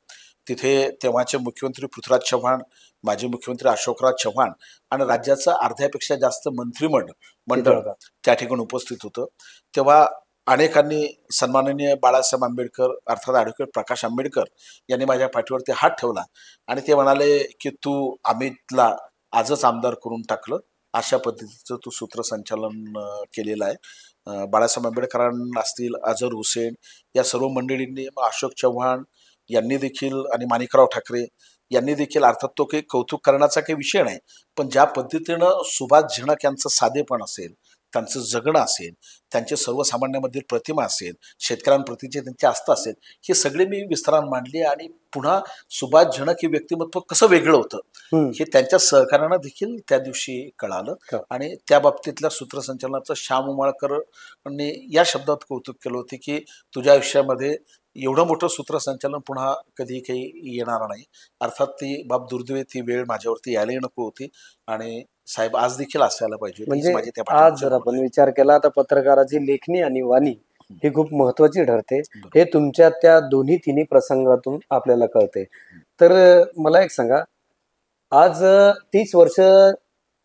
S2: तिथे तेव्हाचे मुख्यमंत्री पृथ्वीराज चव्हाण, माजी मुख्यमंत्री अशोकराव चव्हाण आणि राज्याचं अर्ध्यापेक्षा जास्त मंत्रिमंडळ
S1: होता.
S2: त्या ठिकाणी उपस्थित होतं. तेव्हा अनेकांनी सन्माननीय बाळासाहेब आंबेडकर अर्थात ॲडव्होकेट प्रकाश आंबेडकर यांनी माझ्या पाठीवरती हात ठेवला आणि ते म्हणाले की तू अमितला आजच आमदार करून टाकलं. अशा पद्धतीचं तू सूत्रसंचालन केलेलं आहे. बाळासाहेब आंबेडकरांना असतील, अझर हुसेन या सर्व मंडळींनी, अशोक चव्हाण यांनी देखील आणि माणिकराव ठाकरे यांनी देखील, अर्थात तो काही कौतुक करण्याचा काही विषय नाही, पण ज्या पद्धतीनं सुभाष झणक यांचं साधेपण असेल, त्यांचं जगणं असेल, त्यांचे सर्वसामान्यामधील प्रतिमा असेल, शेतकऱ्यांप्रतीचे त्यांची आस्था असेल, हे सगळे मी विस्तारानं मांडले. आणि पुन्हा सुभाष झणक हे व्यक्तिमत्व कसं वेगळं होतं हे त्यांच्या सहकार्यानं देखील त्या दिवशी कळालं. आणि त्या बाबतीतल्या सूत्रसंचालनाचं श्याम उमाळकरने या शब्दात कौतुक केलं होते की तुझ्या आयुष्यामध्ये एवढं मोठं सूत्रसंचालन पुन्हा कधी काही येणार नाही. अर्थात ती बाब दुर्दैवी, ती वेळ माझ्यावरती यायलाही नको होती. आणि साहेब आज देखील असायला पाहिजे.
S1: म्हणजे आज जर आपण विचार केला तर पत्रकाराची लेखणी आणि वाणी ही खूप महत्वाची ठरते. हे तुमच्या त्या दोन्ही तिन्ही प्रसंगातून आपल्याला कळते. तर मला एक सांगा, आज 30 वर्ष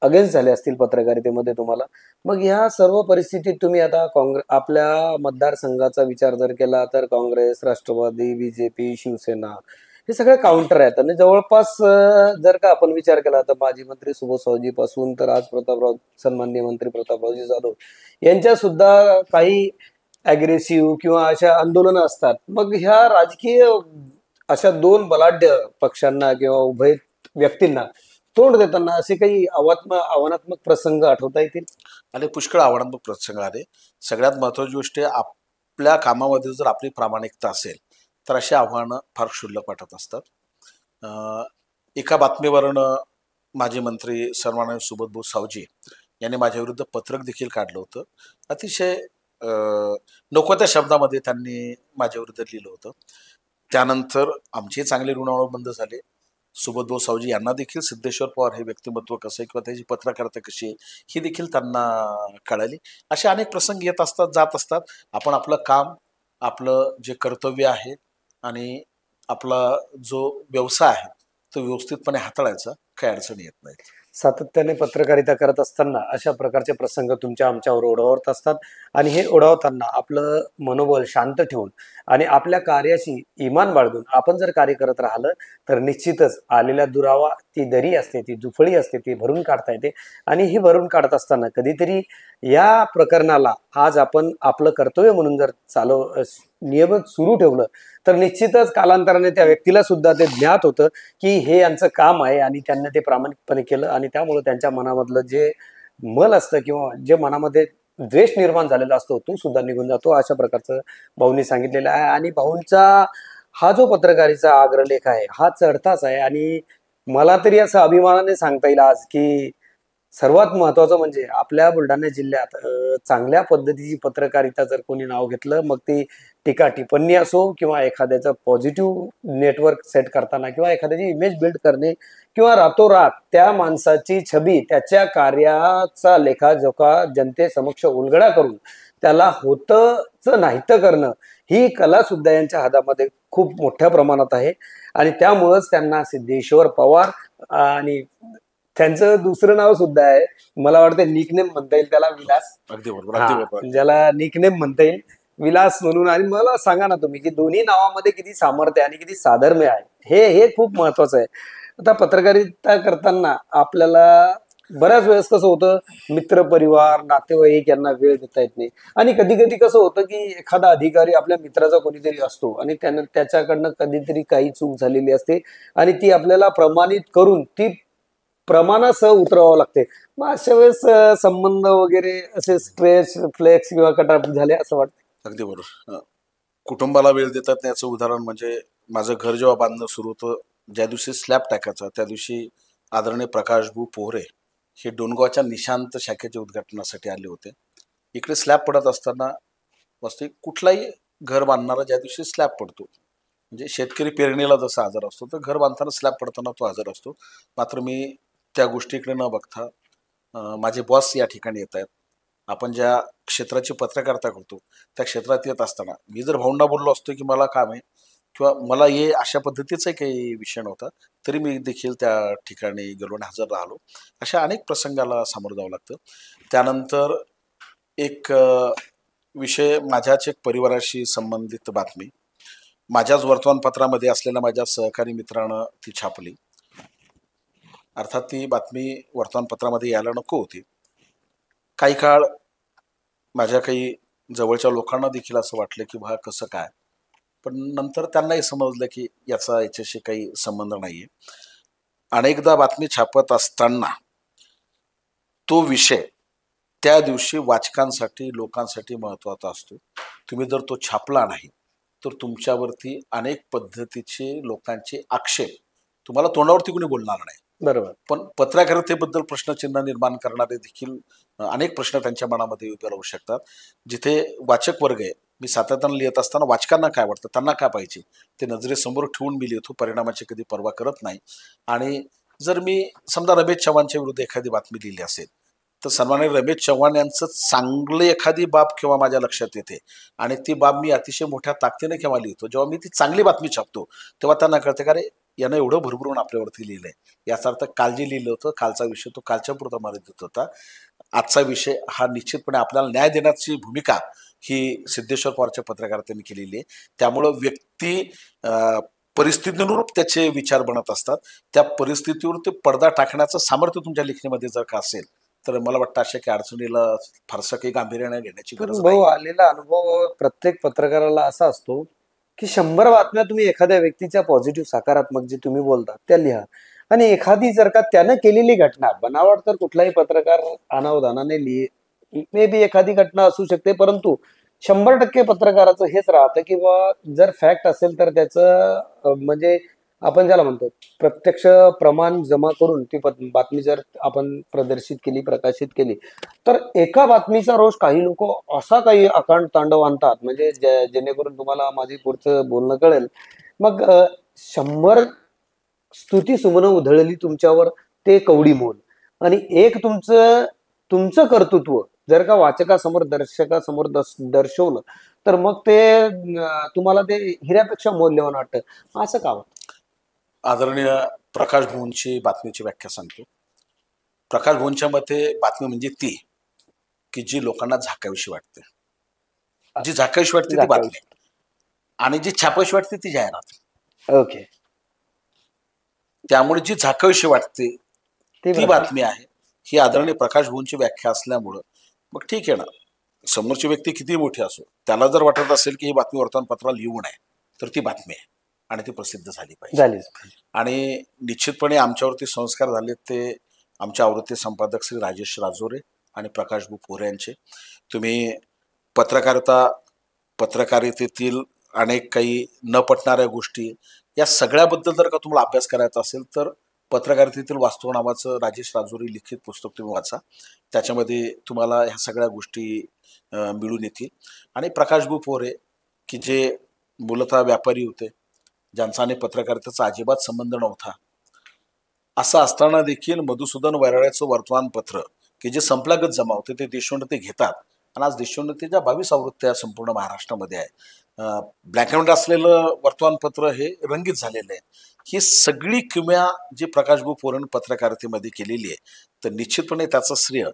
S1: अगेन्स्ट झाले असतील पत्रकारितेमध्ये तुम्हाला. मग ह्या सर्व परिस्थितीत तुम्ही आता आपल्या मतदारसंघाचा विचार जर केला तर काँग्रेस, राष्ट्रवादी, बीजेपी, शिवसेना हे सगळे काउंटर आहेत. आणि जवळपास जर का आपण विचार केला तर माजी मंत्री सुबोध सावजी पासून तर आज सन्माननीय मंत्री प्रतापरावजी जाधव यांच्या सुद्धा काही अग्रेसिव्ह किंवा अशा आंदोलनं असतात. मग ह्या राजकीय अशा दोन बलाढ्य पक्षांना किंवा उभय व्यक्तींना तोंड देताना असे काही आव्हानात्मक प्रसंग आठवता येतील?
S2: आले, पुष्कळ आव्हानात्मक प्रसंग आले. सगळ्यात महत्वाची गोष्ट, आपल्या कामामध्ये जर आपली प्रामाणिकता असेल तर अशी आव्हानं फार क्षुल्लक वाटत असतात. एका बातमीवरनं माजी मंत्री सन्माननीय सुबोधभाऊ सावजी यांनी माझ्या विरुद्ध पत्रक देखील काढलं होतं. अतिशय नको त्या शब्दामध्ये त्यांनी माझ्या विरुद्ध लिहिलं होतं. त्यानंतर आमचे चांगले ऋणानुबंध बंद झाले. सुबोधभाऊ सावजी यांना देखील सिद्धेश्वर पवार हे व्यक्तिमत्व कसं आहे किंवा त्याची पत्रकारिता कशी आहे ही देखील त्यांना कळाली. असे अनेक प्रसंग येत असतात, जात असतात. आपण आपलं काम, आपलं जे कर्तव्य आहे आणि आपला जो व्यवसाय आहे तो व्यवस्थितपणे हाताळायचा, काही अडचणी येत नाहीत.
S1: सातत्याने पत्रकारिता करत असताना अशा प्रकारचे प्रसंग तुमच्या आमच्यावर ओढावत असतात. आणि हे ओढावताना आपलं मनोबल शांत ठेवून आणि आपल्या कार्याशी इमान बाळगून आपण जर कार्य करत राहिलं तर निश्चितच आलेला दुरावा, ती दरी असते, ती दुफळी असते, ती भरून काढता येते. आणि ही भरून काढत असताना कधीतरी या प्रकरणाला आज आपण आपलं कर्तव्य म्हणून जर नियमित सुरू ठेवलं तर निश्चितच कालांतराने त्या व्यक्तीला सुद्धा ते ज्ञात होतं की हे यांचं काम आहे आणि त्यांनी ते प्रामाणिकपणे केलं. आणि त्यामुळे त्यांच्या मनामधलं जे मल असतं किंवा जे मनामध्ये द्वेष निर्माण झालेला असतो तो सुद्धा निघून जातो. अशा प्रकारचं भाऊंनी सांगितलेलं आहे. आणि भाऊंचा हा जो पत्रकारिता अग्रलेख आहे हा चढताच आहे. आणि मला तरी असं अभिमानाने सांगता येईल आज की सर्वात महत्वाचं म्हणजे आपल्या बुलढाणा जिल्ह्यात चांगल्या पद्धतीची पत्रकारिता जर कोणी नाव घेतलं, मग ती टीका टिप्पणी असो किंवा एखाद्याचं पॉझिटिव्ह नेटवर्क सेट करताना किंवा एखाद्याची इमेज बिल्ड करणे किंवा रातोरात त्या माणसाची छबी, त्याच्या कार्याचा लेखाजोखा जनतेसमक्ष उलगडा करून त्याला होतच नाहीत करणं, ही कला सुद्धा यांच्या हातामध्ये खूप मोठ्या प्रमाणात आहे. आणि त्यामुळंच त्यांना सिद्धेश्वर पवार आणि त्यांचं दुसरं नाव सुद्धा आहे, मला वाटतं निकनेम म्हणता येईल त्याला, विलास.
S2: अगदी बरोबर,
S1: ज्याला निकनेम म्हणता येईल विलास म्हणून. आणि मला सांगा ना तुम्ही की दोन्ही नावामध्ये किती सामर्थ्य आणि किती साधर्म्य आहे, हे खूप महत्वाचं आहे. आता पत्रकारिता करताना आपल्याला बऱ्याच वेळेस कसं होतं, मित्र परिवार, नातेवाईक यांना वेळ देता येत नाही. आणि कधी कधी कसं होतं की एखादा अधिकारी आपल्या मित्राचा कोणीतरी असतो आणि त्याच्याकडनं कधीतरी काही चूक झालेली असते आणि ती आपल्याला प्रमाणित करून ती प्रमाणासह उतरवावं लागते. मग अशा वेळेस संबंध वगैरे असे स्ट्रेस, फ्लेक्स किंवा कटाप झाले असं वाटतं.
S2: अगदी बरोबर. कुटुंबाला वेळ देतात नाही याचं उदाहरण म्हणजे माझं घर जेव्हा बांधणं सुरू होतं, ज्या दिवशी स्लॅब टाकायचा त्या दिवशी आदरणीय प्रकाशभाऊ पोहरे हे डोणगावच्या निशांत शाखेच्या उद्घाटनासाठी आले होते. इकडे स्लॅब पडत असताना वास्तविक कुठलाही घर बांधणारा ज्या दिवशी स्लॅब पडतो, म्हणजे शेतकरी पेरणीला जसा हजर असतो तर घर बांधताना स्लॅब पडताना तो हजर असतो. मात्र मी त्या गोष्टीकडे न बघता माझे बॉस या ठिकाणी येत आहेत आपण ज्या क्षेत्राची पत्रकारिता करतो त्या क्षेत्रात येत असताना मी जर भाऊंना बोललो असतो की मला काम आहे किंवा मला हे अशा पद्धतीचाही काही विषय नव्हता, तरी मी देखील त्या ठिकाणी गेलो आणि हजर राहिलो. अशा अनेक प्रसंगाला सामोरं जावं लागतं. त्यानंतर एक विषय, माझ्याच एक परिवाराशी संबंधित बातमी माझ्याच वर्तमानपत्रामध्ये असलेल्या माझ्या सहकारी मित्रानं ती छापली. अर्थात ती बातमी वर्तमानपत्रामध्ये यायला नको होती. काही काळ माझ्या काही जवळच्या लोकांना देखील असं वाटलं की बा कसं काय, पण नंतर त्यांनाही समजलं की याच्याशी काही संबंध नाहीये. अनेकदा बातमी छापत असताना तो विषय त्या दिवशी वाचकांसाठी, लोकांसाठी महत्वाचा असतो. तुम्ही जर तो छापला नाही तर तुमच्यावरती अनेक पद्धतीचे लोकांचे आक्षेप, तुम्हाला तोंडावरती कोणी बोलणार नाही,
S1: बरोबर.
S2: पण पत्रकारितेबद्दल प्रश्नचिन्ह निर्माण करणारे देखील अनेक प्रश्न त्यांच्या मनामध्ये उभे राहू शकतात. जिथे वाचक वर्ग आहे, मी सातत्यानं लिहित असताना वाचकांना काय वाटतं, त्यांना काय पाहिजे, ते नजरेसमोर ठेवून मी लिहितो. परिणामाची कधी पर्वा करत नाही. आणि जर मी समजा रमेश चव्हाणच्या विरुद्ध एखादी बातमी लिहिली असेल तर सन्माननीय रमेश चव्हाण यांचं चांगली एखादी बाब केव्हा माझ्या लक्षात येते आणि ती बाब मी अतिशय मोठ्या ताकदीने केव्हा लिहितो, जेव्हा मी ती चांगली बातमी छापतो तेव्हा त्यांना कळतं का रे यानं एवढं भरभरून आपल्यावरती लिहिलंय. याचा अर्थ काल जे लिहिलं होतं, कालचा विषय तो कालच्या पुरता मर्यादित होता. आजचा विषय हा निश्चितपणे आपल्याला न्याय देण्याची भूमिका ही सिद्धेश्वर पवारच्या पत्रकारितेने केलेली आहे. त्यामुळं व्यक्ती परिस्थितीनुरूप त्याचे विचार बनत असतात. त्या परिस्थितीवर ते पडदा टाकण्याचं सामर्थ्य तुमच्या लेखणीमध्ये जर का असेल तर मला वाटतं अशा काही अडचणीला फारसं काही गांभीर्याने घेण्याची गरज नाही.
S1: भाऊ, आलेला अनुभव प्रत्येक पत्रकाराला असा असतो की 100 बातम्या तुम्ही एखाद्या व्यक्तीच्या पॉझिटिव्ह, सकारात्मक जे तुम्ही बोलता त्या लिहा, आणि एखादी जर का त्यानं केलेली घटना, बनावट तर कुठलाही पत्रकार अनावधानाने लिहे, मे बी एखादी घटना असू शकते, परंतु 100% पत्रकाराचं हेच राहतं की बा जर फॅक्ट असेल तर त्याचं म्हणजे आपण ज्याला म्हणतो प्रत्यक्ष प्रमाण जमा करून ती बातमी जर आपण प्रदर्शित केली, प्रकाशित केली, तर एका बातमीचा रोष काही लोक असा काही अकांड तांडव आणतात, म्हणजे जेणेकरून तुम्हाला माझी पुढचं बोलणं कळेल. मग 100 स्तुती सुमनं उधळली तुमच्यावर, ते कवडी मोल, आणि एक तुमचं कर्तृत्व जर का वाचकासमोर, दर्शकासमोर दर्शवलं तर मग ते तुम्हाला ते हिऱ्यापेक्षा मौल्यवान वाटतं. असं का होतं?
S2: आदरणीय प्रकाश भुवनची बातमीची व्याख्या सांगतो. प्रकाश भुवनच्या मते बातमी म्हणजे ती की जी लोकांना झाकावीशी वाटते, जी झाकावीशी वाटते ती बातमी, आणि जी छापावीशी वाटते ती जाहिरात.
S1: ओके.
S2: त्यामुळे जी झाकावीशी वाटते ती बातमी आहे, ही आदरणीय प्रकाश भुवनची व्याख्या असल्यामुळं मग ठीक आहे ना, समोरची व्यक्ती किती मोठी असो, त्याला जर वाटत असेल की ही बातमी वर्तमानपत्राला लिहू नये तर ती बातमी आहे आणि ती प्रसिद्ध झाली पाहिजे. आणि निश्चितपणे आमच्यावरती संस्कार झाले ते आमचे आवृत्ती संपादक श्री राजेश राजोरे आणि प्रकाश भोरे यांचे. तुम्ही पत्रकारितेतील अनेक काही न पटणाऱ्या गोष्टी, या सगळ्याबद्दल जर का तुम्हाला अभ्यास करायचा असेल तर पत्रकारितेतील वास्तव नावाचं राजेश राजोरे लिखित पुस्तक तुम्ही वाचा. त्याच्यामध्ये तुम्हाला ह्या सगळ्या गोष्टी मिळून येतील. आणि प्रकाश भोरे की जे मूलतः व्यापारी होते, ज्यांचा आणि पत्रकारितेचा अजिबात संबंध नव्हता, असं असताना देखील मधुसूदन वैराळ्याचं वर्तमानपत्र की जे संपल्यागत जमा होते ते देशोन्नती घेतात, आणि आज देशोन्नतीच्या 22 आवृत्त्या संपूर्ण महाराष्ट्रामध्ये आहे. ब्लॅक अँड व्हाईट असलेलं वर्तमानपत्र हे रंगीत झालेलं आहे. ही सगळी किमया जी प्रकाश भोरे पत्रकारितेमध्ये केलेली आहे, तर निश्चितपणे त्याचं श्रेय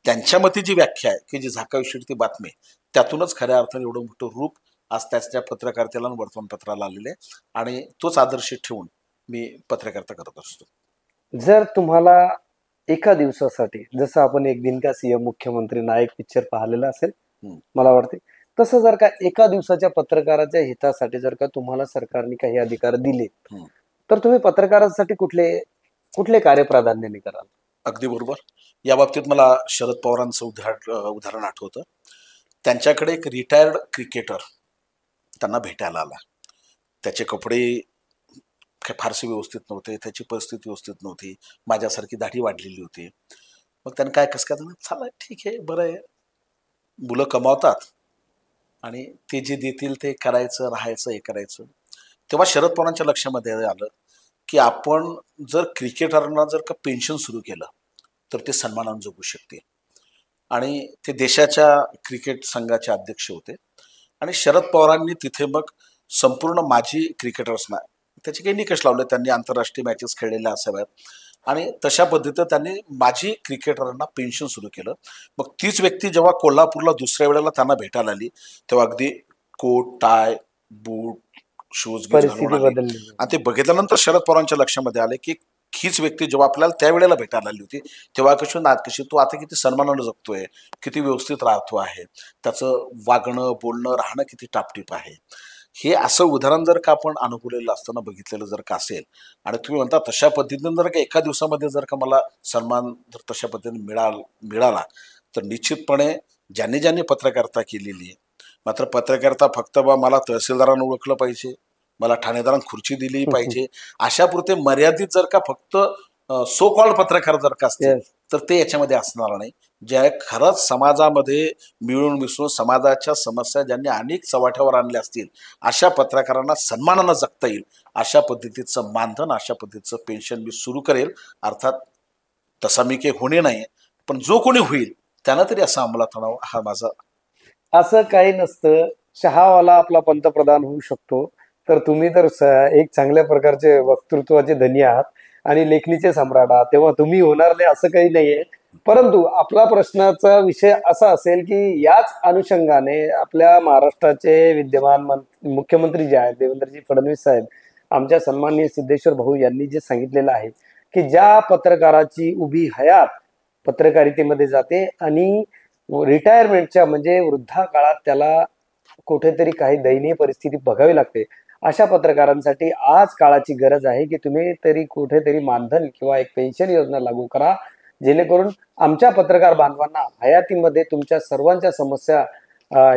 S2: त्यांच्या मते जी व्याख्या आहे की जी झाकाविषयी ती बातमी, त्यातूनच खऱ्या अर्थाने एवढं मोठं रूप आज त्याच्या पत्रकारितेला आणि वर्तमानपत्राला आलेले आहे. आणि तोच आदर्श ठेवून मी पत्रकारिता करत असतो.
S1: जर तुम्हाला एका दिवसासाठी, जसं आपण एक दिन का सीएम मुख्यमंत्री नायक पिक्चर पाहिलेला असेल मला वाटते, तसं जर का एका दिवसाच्या पत्रकाराच्या हितासाठी जर का तुम्हाला सरकारने काही अधिकार दिले तर तुम्ही पत्रकारांसाठी कुठले कार्य प्राधान्याने कराल?
S2: अगदी बरोबर. या बाबतीत मला शरद पवारांचं उदाहरण आठवतं. त्यांच्याकडे एक रिटायर्ड क्रिकेटर त्यांना भेटायला आला. त्याचे कपडे फारसे व्यवस्थित नव्हते, त्याची परिस्थिती व्यवस्थित नव्हती, माझ्यासारखी दाढी वाढलेली होती. मग त्याने काय कसं काय, चालेल ठीक आहे, बरं आहे, मुलं कमावतात आणि ते जे देतील ते करायचं, राहायचं, हे करायचं. तेव्हा शरद पवारांच्या लक्षामध्ये आलं की आपण जर क्रिकेटरना जर का पेन्शन सुरू केलं तर ते सन्मानाने जगू शकते. आणि ते देशाच्या क्रिकेट संघाचे अध्यक्ष होते. आणि शरद पवारांनी तिथे मग संपूर्ण माजी क्रिकेटर्सना त्याचे काही निकष लावले. त्यांनी आंतरराष्ट्रीय मॅचेस खेळलेल्या असाव्यात आणि तशा पद्धतीनं त्यांनी माजी क्रिकेटरांना पेन्शन सुरू केलं. मग तीच व्यक्ती जेव्हा कोल्हापूरला दुसऱ्या वेळेला त्यांना भेटायला आली तेव्हा अगदी कोट, टाय, बूट, शूज घालून
S1: परिस्थिती
S2: आली.
S1: बदलली.
S2: आणि ते बघितल्यानंतर शरद पवारांच्या लक्षामध्ये आले की हीच व्यक्ती जेव्हा आपल्याला त्यावेळेला भेटायला आली होती तेव्हा कशी नात कशी तू आता किती सन्मानानं जगतोय, किती व्यवस्थित राहतो आहे, त्याचं वागणं बोलणं राहणं किती टापटीप आहे. हे असं उदाहरण जर का आपण अनुभवलेलं असताना बघितलेलं जर का असेल आणि तुम्ही म्हणता तशा पद्धतीनं जर का एका दिवसामध्ये जर का मला सन्मान जर तशा पद्धतीने मिळाला तर निश्चितपणे ज्यांनी ज्यांनी पत्रकारिता केलेली आहे. मात्र पत्रकारिता फक्त बा मला तहसीलदारांना ओळखलं पाहिजे, मला ठाणेदारांना खुर्ची दिली पाहिजे अशा पुरते मर्यादित जर का फक्त सो कॉल्ड पत्रकार जर का असतील तर ते याच्यामध्ये असणार नाही. ज्या खरंच समाजामध्ये मिळून मिसळून समाजाच्या समस्या ज्यांनी अनेक चव्हाट्यावर आणल्या असतील अशा पत्रकारांना सन्मानानं जगता येईल अशा पद्धतीचं मानधन, अशा पद्धतीचं पेन्शन मी सुरू करेल. अर्थात तसा मी काही होणे नाही, पण जो कोणी होईल त्यानं तरी असं अंमलात आणावं हा माझा.
S1: असं काही नसतं. शहावाला आपला पंतप्रधान होऊ शकतो, तर तुम्ही तर एक चांगल्या प्रकारचे वक्तृत्वाचे धनी आहात आणि लेखणीचे सम्राट आहात, तेव्हा तुम्ही होणार नाही असं काही नाहीये. परंतु आपला प्रश्नाचा विषय असा असेल की याच अनुषंगाने आपल्या महाराष्ट्राचे विद्यमान मुख्यमंत्री जे आहेत देवेंद्रजी फडणवीस साहेब, आमच्या सन्माननीय सिद्धेश्वर भाऊ यांनी जे सांगितलेलं आहे की ज्या पत्रकाराची उभी हयात पत्रकारितेमध्ये जाते आणि रिटायरमेंटच्या म्हणजे वृद्धा काळात त्याला कुठेतरी काही दयनीय परिस्थिती बघावी लागते, अशा पत्रकारांसाठी आज काळाची गरज आहे की तुम्ही तरी कुठेतरी मानधन किंवा एक पेन्शन योजना लागू करा, जेणेकरून आमच्या पत्रकार बांधवांना हयातीमध्ये तुमच्या सर्वांच्या समस्या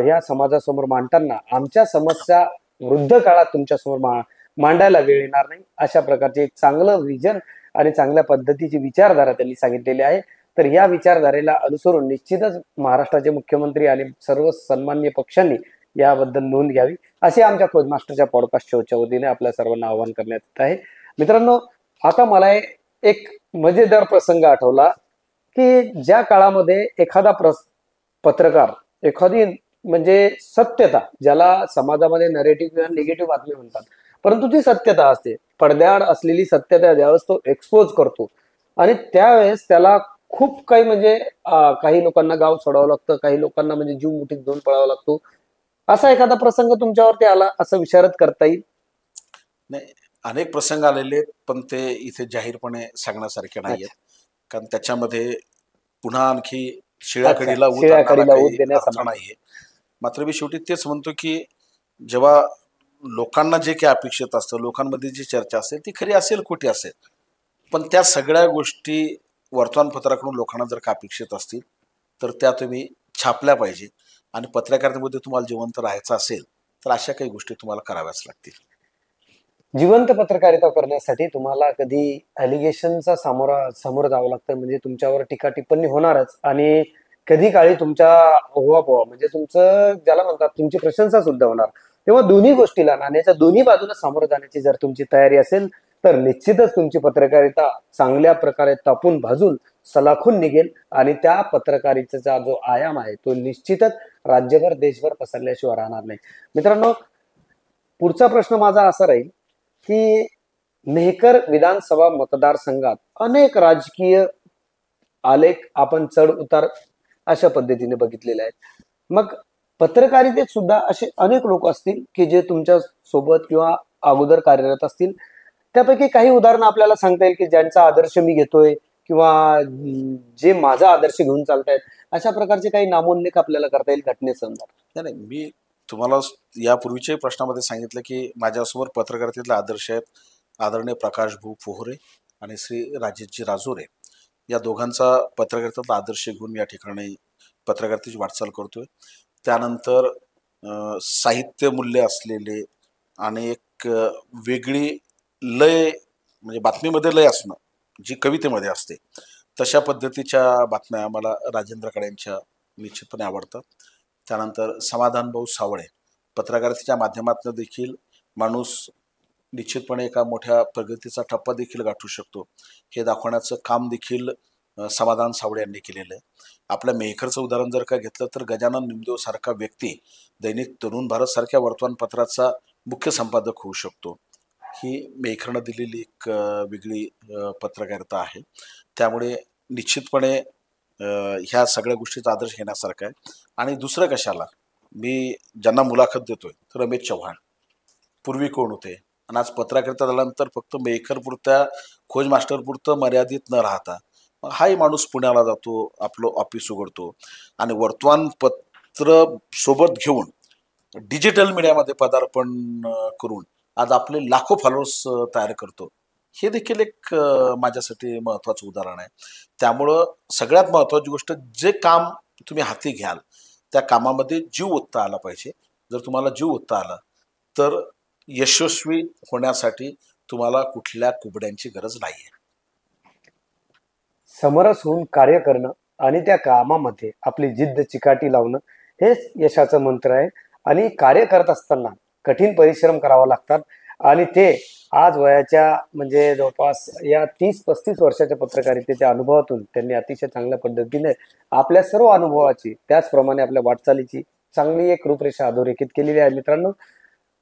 S1: या समाजासमोर मांडताना आमच्या समस्या वृद्ध काळात तुमच्यासमोर मांडायला वेळ येणार नाही. अशा प्रकारचे एक चांगलं विजन आणि चांगल्या पद्धतीची विचारधारा त्यांनी सांगितलेली आहे. तर या विचारधारेला अनुसरून निश्चितच महाराष्ट्राचे मुख्यमंत्री आणि सर्व सन्माननीय पक्षांनी याबद्दल नोंद घ्यावी असे आमच्या खोज मास्टरच्या पॉडकास्ट शोच्या वतीने आपल्या सर्वांना आवाहन करण्यात येत आहे. मित्रांनो, आता मला एक मजेदार प्रसंग आठवला की ज्या काळामध्ये एखादा पत्रकार एखादी म्हणजे सत्यता, ज्याला समाजामध्ये नरेटिव्ह किंवा निगेटिव्ह बातमी म्हणतात, परंतु ती सत्यता असते, पडद्याआड असलेली सत्यता ज्यावेळेस तो एक्सपोज करतो आणि त्यावेळेस त्याला खूप काही म्हणजे काही लोकांना गाव सोडावं लागतं, काही लोकांना म्हणजे जीव मुठीत घेऊन पळावं लागतो. असा एखादा प्रसंग तुमच्यावरती आला असं विचारत करता येईल?
S2: नाही, अनेक प्रसंग आलेले आहेत पण ते इथे जाहीरपणे सांगण्यासारखे नाही आहेत, कारण त्याच्यामध्ये पुन्हा आणखी शिळ्याकडीला अर्थ नाहीये. मात्र मी शेवटी तेच म्हणतो की जेव्हा लोकांना जे काही अपेक्षित असतं, लोकांमध्ये जी चर्चा असेल ती खरी असेल खोटी असेल, पण त्या सगळ्या गोष्टी वर्तमानपत्राकडून लोकांना जर का अपेक्षित असतील तर त्या तुम्ही छापल्या पाहिजे. आणि पत्रकारितेमध्ये तुम्हाला जिवंत राहायचं असेल तर अशा काही गोष्टी तुम्हाला कराव्याच लागतील.
S1: जिवंत पत्रकारिता करण्यासाठी तुम्हाला कधी अलिगेशनचा समोर जावं लागतं, म्हणजे तुमच्यावर टीका टिप्पणी होणारच आणि कधी काळी तुमच्या ओवापोवा म्हणजे तुमचं ज्याला म्हणतात तुमची प्रशंसा सुद्धा होणार. तेव्हा दोन्ही गोष्टीला, नाण्याच्या दोन्ही बाजूला सामोरं जाण्याची जर तुमची तयारी असेल तर निश्चितच तुमची पत्रकारिता चांगल्या प्रकारे तापून भाजून सलाखून निघेल आणि त्या पत्रकारितेचा जो आयाम आहे तो निश्चितच राज्यभर देशभर पसरल्याशिवाय राहणार नाही. मित्रांनो, पुढचा प्रश्न माझा असा राहील की मेहकर विधानसभा मतदारसंघात अनेक राजकीय आलेख आपण चढ उतार अशा पद्धतीने बघितलेले आहेत. मग पत्रकारितेत सुद्धा असे अनेक लोक असतील की जे तुमच्या सोबत किंवा अगोदर कार्यरत असतील. त्यापैकी काही उदाहरणं आपल्याला सांगता येईल की ज्यांचा आदर्श मी घेतोय किंवा जे माझा आदर्श घेऊन चालतायत, अशा प्रकारचे काही नामोल्लेख आपल्याला करता येईल घटनेसंदर्भात?
S2: नाही, मी तुम्हाला यापूर्वीच्याही प्रश्नामध्ये सांगितलं की माझ्यासमोर पत्रकारितेतले आदर्श आहेत आदरणीय प्रकाश भाऊ पोहरे आणि श्री राजेशजी राजोरे. या दोघांचा पत्रकारितेतला आदर्श घेऊन या ठिकाणी पत्रकारितेची वाटचाल करतोय. त्यानंतर साहित्य मूल्य असलेले आणि एक वेगळी लय, म्हणजे बातमीमध्ये लय असणं जी कवितेमध्ये असते, तशा पद्धतीच्या बातम्या मला राजेंद्र कड्यांच्या निश्चितपणे आवडतात. त्यानंतर समाधान भाऊ सावळे, पत्रकारितेच्या माध्यमातून देखील माणूस निश्चितपणे एका मोठ्या प्रगतीचा टप्पा देखील गाठू शकतो हे दाखवण्याचं काम देखील समाधान सावळे यांनी केलेलं आहे. आपल्या मेहकरचं उदाहरण जर का घेतलं तर गजानन निमदेव सारखा व्यक्ती दैनिक तरुण भारत सारख्या वर्तमानपत्राचा मुख्य संपादक होऊ शकतो. ही मेहकरनं दिलेली एक वेगळी पत्रकारिता आहे. त्यामुळे निश्चितपणे ह्या सगळ्या गोष्टीचा आदर्श घेण्यासारखा आहे. आणि दुसरं कशाला, मी ज्यांना मुलाखत देतोय तर रमेश चव्हाण पूर्वी कोण होते आणि आज पत्रकारिता झाल्यानंतर फक्त मेहकर पुरत्या खोज मास्टर पुरतं मर्यादित न राहता हाही माणूस पुण्याला जातो, आपलं ऑफिस उघडतो आणि वर्तमानपत्र सोबत घेऊन डिजिटल मीडियामध्ये पदार्पण करून आज आपले लाखो फॉलोअर्स तयार करतो. हे देखील एक माझ्यासाठी महत्त्वाचं उदाहरण आहे. त्यामुळं सगळ्यात महत्त्वाची गोष्ट, जे काम तुम्ही हाती घ्याल त्या कामामध्ये जीव ओतता आला पाहिजे. जर तुम्हाला जीव ओतता आला तर यशस्वी होण्यासाठी तुम्हाला कुठल्या कुबड्यांची गरज नाही आहे.
S1: समरस होऊन कार्य करणं आणि त्या कामामध्ये आपली जिद्द चिकाटी लावणं हेच यशाचं मंत्र आहे. आणि कार्य करत असताना कठीण परिश्रम करावा लागतात आणि ते आज वयाच्या म्हणजे जवळपास या 30-35 वर्षाच्या पत्रकारितेच्या अनुभवातून त्यांनी अतिशय चांगल्या पद्धतीने आपल्या सर्व अनुभवाची त्याचप्रमाणे आपल्या वाटचालीची चांगली एक रूपरेषा अधोरेखित केलेली आहे. मित्रांनो,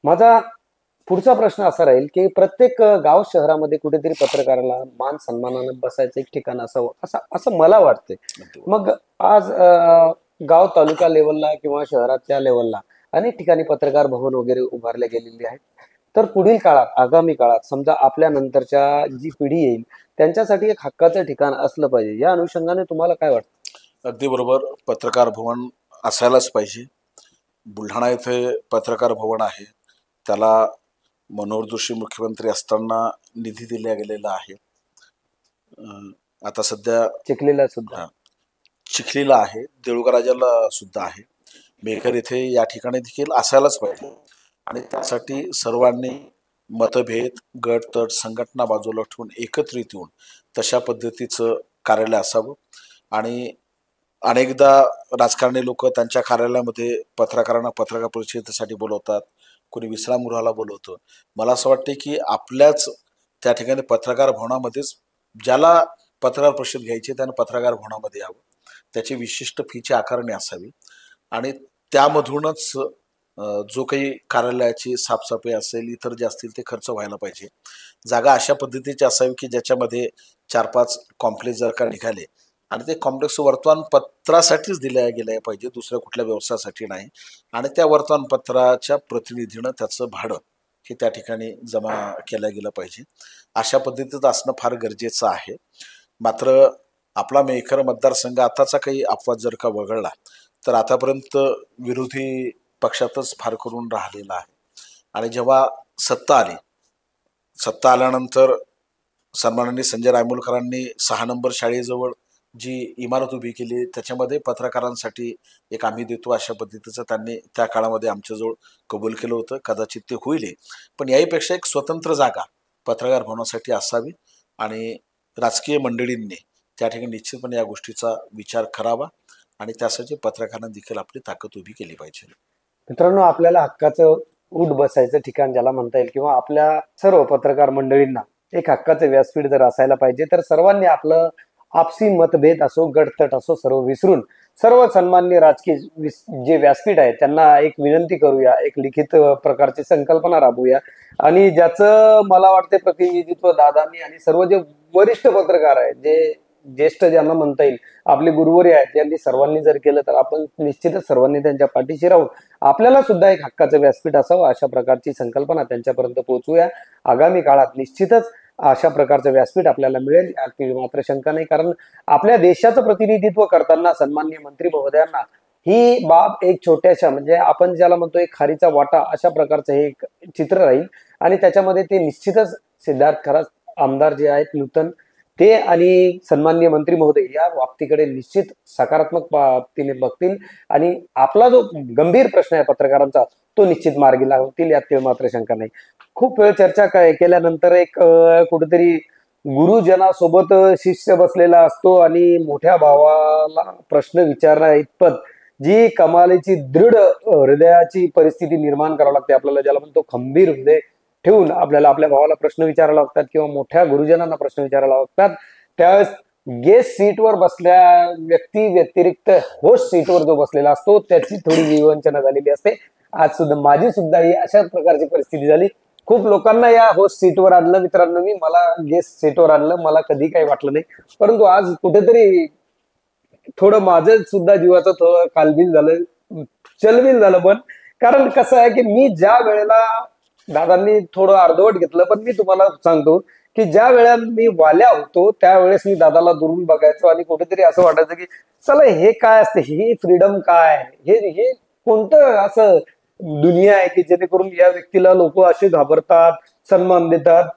S1: माझा पुढचा प्रश्न असा राहील की प्रत्येक गाव शहरामध्ये कुठेतरी पत्रकाराला मान सन्मानानं बसायचं एक ठिकाण असावं असं असं मला वाटतंय. मग आज गाव तालुका लेवलला किंवा शहराच्या लेवलला अनेक ठिकाणी पत्रकार भवन वगैरे उभारले गेलेले आहेत. तर पुढील काळात, आगामी काळात समजा आपल्या नंतरच्या जी पिढी येईल त्यांच्यासाठी एक हक्काचं ठिकाण असलं पाहिजे, या अनुषंगाने तुम्हाला काय वाटतं?
S2: अगदी बरोबर, पत्रकार भवन असायलाच पाहिजे. बुलढाणा येथे पत्रकार भवन आहे, त्याला मनोहर जोशी मुख्यमंत्री असताना निधी दिला गेलेला आहे. आता सध्या
S1: चिखलीला सुद्धा
S2: चिखलीला आहे, देऊळगराजाला सुद्धा आहे. मेहकर येथे या ठिकाणी देखील असायलाच पाहिजे. आणि त्यासाठी सर्वांनी मतभेद, गट तट, संघटना बाजूला ठेवून एकत्रित येऊन तशा पद्धतीचं कार्यालय असावं. आणि अनेकदा राजकारणी लोक त्यांच्या कार्यालयामध्ये पत्रकारांना पत्रकार परिषदेसाठी बोलवतात, कोणी विश्रामगृहाला बोलवतं. मला असं वाटतं की आपल्याच त्या ठिकाणी पत्रकार भवनामध्येच ज्याला पत्रकार परिषद घ्यायची त्यानं पत्रकार भवनामध्ये यावं, त्याची विशिष्ट फीची आकारणी असावी आणि त्यामधूनच जो काही कार्यालयाची साफसफाई असेल, इतर जे असतील ते खर्च व्हायला पाहिजे. जागा अशा पद्धतीची असावी की ज्याच्यामध्ये 4-5 कॉम्प्लेक्स जर का निघाले आणि ते कॉम्प्लेक्स वर्तमानपत्रासाठीच दिल्या गेल्या पाहिजे, दुसऱ्या कुठल्या व्यवसायासाठी नाही. आणि त्या वर्तमानपत्राच्या प्रतिनिधीनं त्याचं भाडं हे त्या ठिकाणी जमा केलं गेलं पाहिजे. अशा पद्धतीचं असणं फार गरजेचं आहे. मात्र आपला मेहकर मतदारसंघ आताचा काही अपवाद जर का वगळला तर आतापर्यंत विरोधी पक्षातच फार करून राहिलेला आहे. आणि जेव्हा सत्ता आल्यानंतर सन्माननीय संजय रायमुलकरांनी 6 नंबर शाळेजवळ जी इमारत उभी केली त्याच्यामध्ये पत्रकारांसाठी एक आम्ही देतो अशा पद्धतीचं त्यांनी त्या काळामध्ये आमच्याजवळ कबूल केलं होतं. कदाचित ते होईल, पण याहीपेक्षा एक स्वतंत्र जागा पत्रकार भवनासाठी असावी आणि राजकीय मंडळींनी त्या ठिकाणी निश्चितपणे या गोष्टीचा विचार करावा आणि त्यासाठी पत्रकारांनी देखील आपली ताकद उभी केली पाहिजे.
S1: मित्रांनो, आपल्याला हक्काचं उठ बसायचं ठिकाण ज्याला म्हणता येईल किंवा आपल्या सर्व पत्रकार मंडळींना एक हक्काचं व्यासपीठ जर असायला पाहिजे तर सर्वांनी आपलं आपसी मतभेद असो, गटतट असो, सर्व विसरून सर्व सन्माननीय राजकीय जे व्यासपीठ आहे त्यांना एक विनंती करूया, एक लिखित प्रकारची संकल्पना राबवूया आणि ज्याचं मला वाटते प्रतिनिधित्व दादांनी आणि सर्व जे वरिष्ठ पत्रकार आहेत, जे ज्येष्ठ ज्यांना म्हणता येईल आपले गुरुवरी आहेत, त्यांनी सर्वांनी जर केलं तर आपण निश्चितच सर्वांनी त्यांच्या पाठीशी राहून आपल्याला सुद्धा एक हक्काचं व्यासपीठ असावं अशा प्रकारची संकल्पना त्यांच्यापर्यंत पोहोचूया. आगामी काळात निश्चितच अशा प्रकारचं व्यासपीठ आपल्याला मिळेल याची मात्र शंका नाही. कारण आपल्या देशाचं प्रतिनिधित्व करताना सन्माननीय मंत्री महोदयांना ही बाब एक छोट्याशा म्हणजे आपण ज्याला म्हणतो एक खारीचा वाटा अशा प्रकारचं हे एक चित्र राहील आणि त्याच्यामध्ये ते निश्चितच सिद्धार्थ खरात आमदार जे आहेत नूतन ते आणि सन्माननीय मंत्री महोदय या बाबतीकडे निश्चित सकारात्मक बाबतीने बघतील आणि आपला जो गंभीर प्रश्न आहे पत्रकारांचा तो निश्चित मार्गी लावतील यात मात्र शंका नाही. खूप वेळ चर्चा केल्यानंतर एक कुठेतरी गुरुजनासोबत शिष्य बसलेला असतो आणि मोठ्या भावाला प्रश्न विचारण्या इतपत जी कमालीची दृढ हृदयाची परिस्थिती निर्माण करावी लागते आपल्याला, ज्याला म्हणतो खंबीर हृदय ठेवून आपल्याला आपल्या भावाला प्रश्न विचारायला लागतात किंवा मोठ्या गुरुजनांना प्रश्न विचारायला लागतात. त्यावेळेस गेस्ट सीटवर बसल्या व्यक्ती व्यतिरिक्त होस्ट सीटवर जो बसलेला असतो त्याची थोडी विवंचना झालेली असते. आज सुद्धा माझी सुद्धा ही अशा प्रकारची परिस्थिती झाली. खूप लोकांना या होस्ट सीटवर आणलं मित्रांनो, मी मला गेस्ट सीटवर आणलं, मला कधी काही वाटलं नाही. परंतु आज कुठेतरी थोडं माझं सुद्धा जीवाचं थोडं कालबिल झालं, चलबिल झालं. पण कारण कसं आहे की मी ज्या वेळेला दादांनी थोडं अर्धवट घेतलं, पण मी तुम्हाला सांगतो की ज्या वेळेला मी वाल्या होतो त्यावेळेस मी दादाला दुरून बघायचो आणि कुठेतरी असं वाटायचं की चला हे काय असते, ही फ्रीडम काय, हे कोणतं असं दुनिया आहे की जेणेकरून या व्यक्तीला लोक असे घाबरतात, सन्मान देतात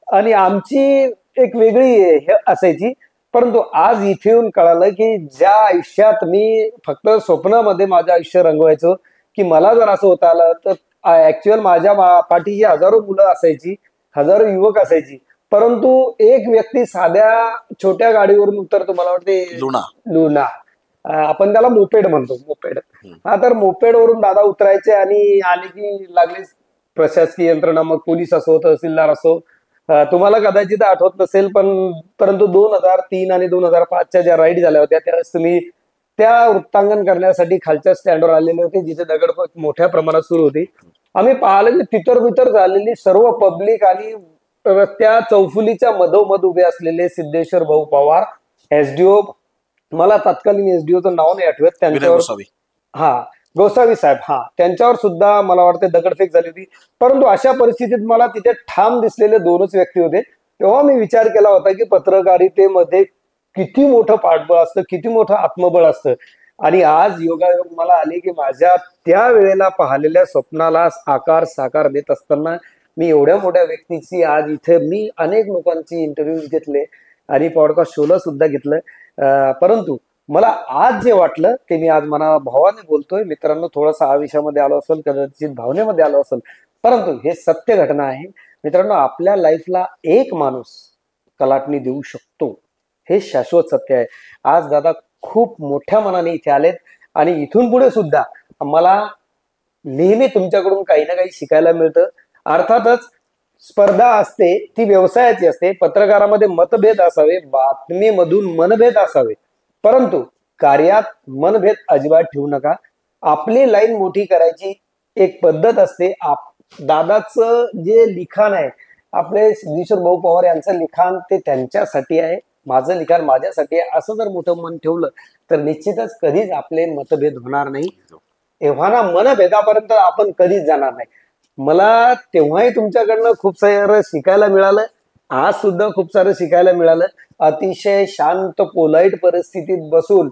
S1: आणि आमची एक वेगळी हे असायची. परंतु आज इथे येऊन कळालं की ज्या आयुष्यात मी फक्त स्वप्नामध्ये माझं आयुष्य रंगवायचो की मला जर असं होतं आलं तर ऍक्च्युअल माझ्या पाठीशी हजारो मुलं असायची, हजारो युवक असायची. परंतु एक व्यक्ती साध्या छोट्या गाडीवरून उतरतो, मला वाटते लुना, आपण त्याला मोपेड म्हणतो, मोपेड. हा, तर मोपेड वरून दादा उतरायचे आणि आले की लागले प्रशासकीय यंत्रणा, मग पोलीस असो, तहसीलदार असो. तुम्हाला कदाचित आठवत नसेल, परंतु 2003 आणि 2005च्या ज्या राईड झाल्या होत्या त्यावेळेस तुम्ही त्या वृत्तांकन करण्यासाठी खालच्या स्टँडवर आलेले होते, जिथे दगडफेक मोठ्या प्रमाणात सुरू होती. आम्ही पाहिलं की तितर बितर झालेली सर्व पब्लिक आणि त्या चौफुलीच्या मधोमध उभे असलेले सिद्धेश्वर भाऊ पवार, एसडीओ, मला तत्कालीन एसडीओचं नाव नाही आठवत, त्यांच्यावर गोसावी साहेब, त्यांच्यावर सुद्धा मला वाटतं दगडफेक झाली होती. परंतु अशा परिस्थितीत मला तिथे ठाम दिसलेले दोनच व्यक्ती होते. तेव्हा मी विचार केला होता की पत्रकारितेमध्ये किती मोठं पाठबळ असतं, किती मोठं आत्मबळ असतं. आणि आज योगायोग मला आले की माझ्या त्या वेळेला पाहिलेल्या स्वप्नाला आकार साकार देत असताना मी एवढ्या मोठ्या व्यक्तीची आज इथे मी अनेक लोकांची इंटरव्ह्यू घेतले आणि पॉडकास्ट शोला सुद्धा घेतलं. परंतु मला आज जे वाटलं ते मी आज मना भावाने बोलतोय. मित्रांनो, थोडासा आवेशामध्ये आलो असेल, कदाचित भावनेमध्ये आलो असेल, परंतु हे सत्य घटना आहे. मित्रांनो, आपल्या लाईफला एक माणूस कलाटणी देऊ शकतो, हे शाश्वत सत्य आहे. आज दादा खूप मोठ्या मनाने इथे आलेत आणि इथून पुढे सुद्धा मला नेहमी तुमच्याकडून काही ना काही शिकायला मिळतं. अर्थातच स्पर्धा असते ती व्यवसायाची असते, पत्रकारामध्ये मतभेद असावे, बातमीमधून मनभेद असावे, परंतु कार्यात मनभेद अजिबात ठेवू नका. आपली लाईन मोठी करायची एक पद्धत असते. दादाचं जे लिखाण आहे, आपले सिद्धेश्वर भाऊ पवार यांचं लिखाण ते त्यांच्यासाठी आहे, माझं लिखाण माझ्यासाठी आहे, असं जर मोठं मन ठेवलं तर निश्चितच कधीच आपले मतभेद होणार नाही. एव्हाना मनभेदापर्यंत आपण कधीच जाणार नाही. मला तेव्हाही तुमच्याकडनं खूप सारं शिकायला मिळालं, आज सुद्धा खूप सारं शिकायला मिळालं. अतिशय शांत पोलाईट परिस्थितीत बसून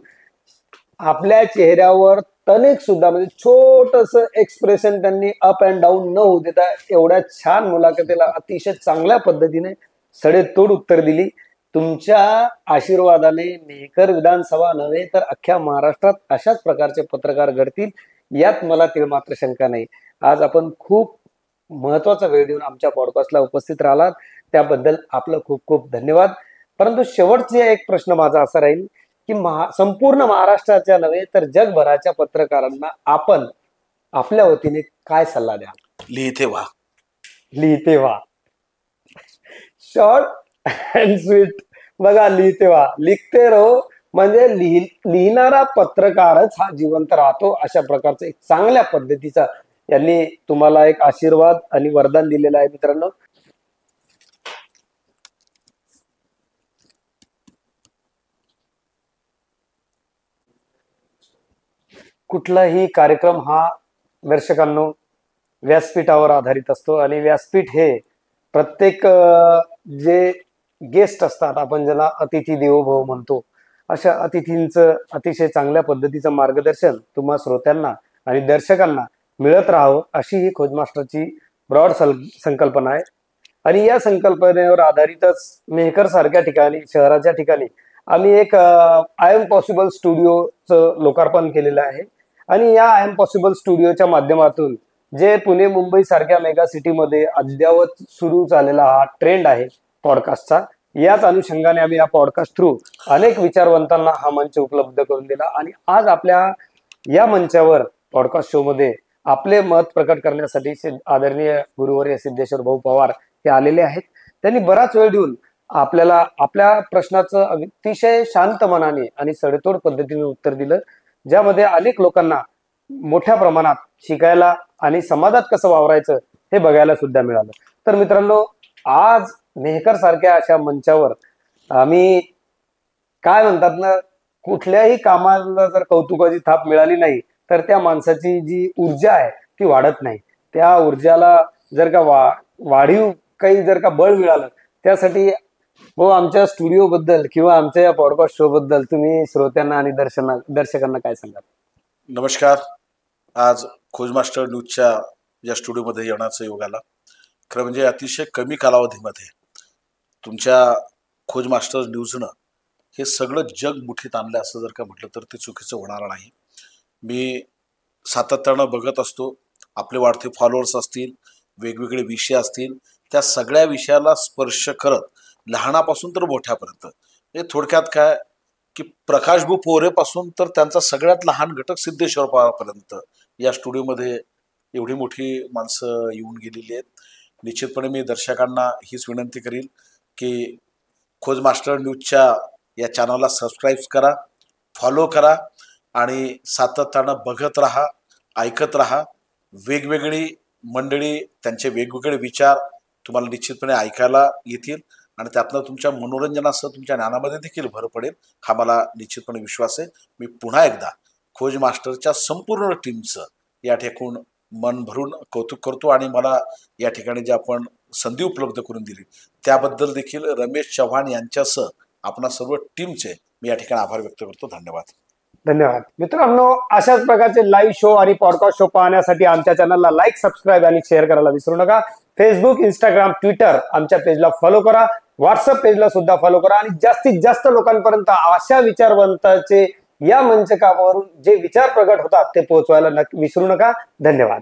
S1: आपल्या चेहऱ्यावर तनिक सुद्धा म्हणजे छोटस एक्सप्रेशन त्यांनी अप अँड डाऊन न होऊ देता एवढ्या छान मुलाखतीला अतिशय चांगल्या पद्धतीने सडेतोड उत्तर दिली. तुमच्या आशीर्वादाने मेहकर विधानसभा नव्हे तर अख्ख्या महाराष्ट्रात अशाच प्रकारचे पत्रकार घडतील, यात मला तिळमात्र शंका नाही. आज आपण खूप महत्वाचा वेळ देऊन आमच्या पॉडकास्टला उपस्थित राहिलात, त्याबद्दल आपलं खूप खूप धन्यवाद. परंतु शेवटचा एक प्रश्न माझा असा राहील की संपूर्ण महाराष्ट्राच्या नव्हे तर जगभराच्या पत्रकारांना आपण आपल्या वतीने काय सल्ला द्या?
S2: लिहिते व्हा,
S1: लिहिते व्हा. Short and sweet. बघा, लिहिते व्हा, लिखते रहो, म्हणजे लिहिणारा पत्रकारच हा जिवंत राहतो. अशा प्रकारचा एक चांगल्या पद्धतीचा यांनी तुम्हाला एक आशीर्वाद आणि वरदान दिलेलं आहे. मित्रांनो, कुठलाही कार्यक्रम हा दर्शकांनो व्यासपीठावर आधारित असतो आणि व्यासपीठ हे प्रत्येक जे गेस्ट असतात, आपण ज्याला अतिथी देवो भव म्हणतो, अशा अतिथींचं अतिशय चांगल्या पद्धतीचं मार्गदर्शन तुम्हा श्रोत्यांना आणि दर्शकांना मिळत राहावं अशी ही खोजमास्टरची ब्रॉड संकल्पना आहे. आणि या संकल्पनेवर आधारितच मेहकर सारख्या ठिकाणी, शहराच्या ठिकाणी आम्ही एक आय एम पॉसिबल स्टुडिओचं लोकार्पण केलेलं आहे. आणि या आय एम पॉसिबल स्टुडिओच्या माध्यमातून जे पुणे मुंबई सारख्या मेगा सिटीमध्ये अद्यावत सुरू झालेला हा ट्रेंड आहे पॉडकास्टचा, याच अनुषंगाने आम्ही या पॉडकास्ट थ्रू अनेक विचारवंतांना हा मंच उपलब्ध करून दिला. आणि आज आपल्या या मंचावर पॉडकास्ट शो मध्ये आपले मत प्रकट करण्यासाठी आदरणीय गुरुवर्य सिद्धेश्वर भाऊ पवार हे आलेले आहेत. त्यांनी बराच वेळ देऊन आपल्याला आपल्या प्रश्नाचं अतिशय शांत मनाने आणि सडेतोड पद्धतीने उत्तर दिलं, ज्यामध्ये अनेक लोकांना मोठ्या प्रमाणात शिकायला आणि समाजात कसं वावरायचं हे बघायला सुद्धा मिळालं. तर मित्रांनो, आज मेहकर सारख्या अशा मंचावर आम्ही काय म्हणतात ना, कुठल्याही कामाला जर कौतुकाची थाप मिळाली नाही तर त्या माणसाची जी ऊर्जा आहे ती वाढत नाही. त्या ऊर्जाला जर का वाढीव काही जर का बळ मिळालं, त्यासाठी हो आमच्या स्टुडिओ बद्दल किंवा आमच्या या पॉडकास्ट शो बद्दल तुम्ही श्रोत्यांना आणि दर्शकांना काय सांगाल?
S2: नमस्कार. आज खोज मास्टर न्यूजच्या या स्टुडिओमध्ये येण्याचं योग आला. खरं म्हणजे अतिशय कमी कालावधीमध्ये तुमच्या खोज मास्टर न्यूजनं हे सगळं जग मुठीत आणलं असं जर का म्हटलं तर ते चुकीचं होणार नाही. मी सातत्यानं बघत असतो, आपले वाढते फॉलोअर्स असतील, वेगवेगळे विषय असतील, त्या सगळ्या विषयाला स्पर्श करत लहानापासून तर मोठ्यापर्यंत, हे थोडक्यात काय की प्रकाशभू पोरेपासून तर त्यांचा सगळ्यात लहान घटक सिद्धेश्वर पवारपर्यंत या स्टुडिओमध्ये एवढी मोठी माणसं येऊन गेलेली आहेत. निश्चितपणे मी दर्शकांना हीच विनंती करील की खोज मास्टर न्यूजच्या या चॅनलला सबस्क्राईब करा, फॉलो करा आणि सातत्यानं बघत राहा, ऐकत राहा. वेगवेगळी मंडळी, त्यांचे वेगवेगळे विचार तुम्हाला निश्चितपणे ऐकायला येतील आणि त्यातनं तुमच्या मनोरंजनासह तुमच्या ज्ञानामध्ये देखील भर पडेल, हा मला निश्चितपणे विश्वास आहे. मी पुन्हा एकदा खोज मास्टरच्या संपूर्ण टीमचं या ठिकाणी मन भरून कौतुक करतो आणि मला या ठिकाणी जे आपण संधी उपलब्ध करून दिली त्याबद्दल देखील रमेश चव्हाण यांच्यासह आपणा सर्व टीमचे मी या ठिकाणी आभार व्यक्त करतो. धन्यवाद.
S1: धन्यवाद. मित्रांनो, अशाच प्रकारचे लाईव्ह शो आणि पॉडकास्ट शो पाहण्यासाठी आमच्या चॅनलला लाईक, सबस्क्राईब आणि शेअर करायला विसरू नका. फेसबुक, इंस्टाग्राम, ट्विटर आमच्या पेजला फॉलो करा. व्हॉट्सअप पेजला सुद्धा फॉलो करा आणि जास्तीत जास्त लोकांपर्यंत अशा विचारवंताचे या मंचकावरून जे विचार प्रगट होतात ते पोहोचवायला विसरू नका. धन्यवाद.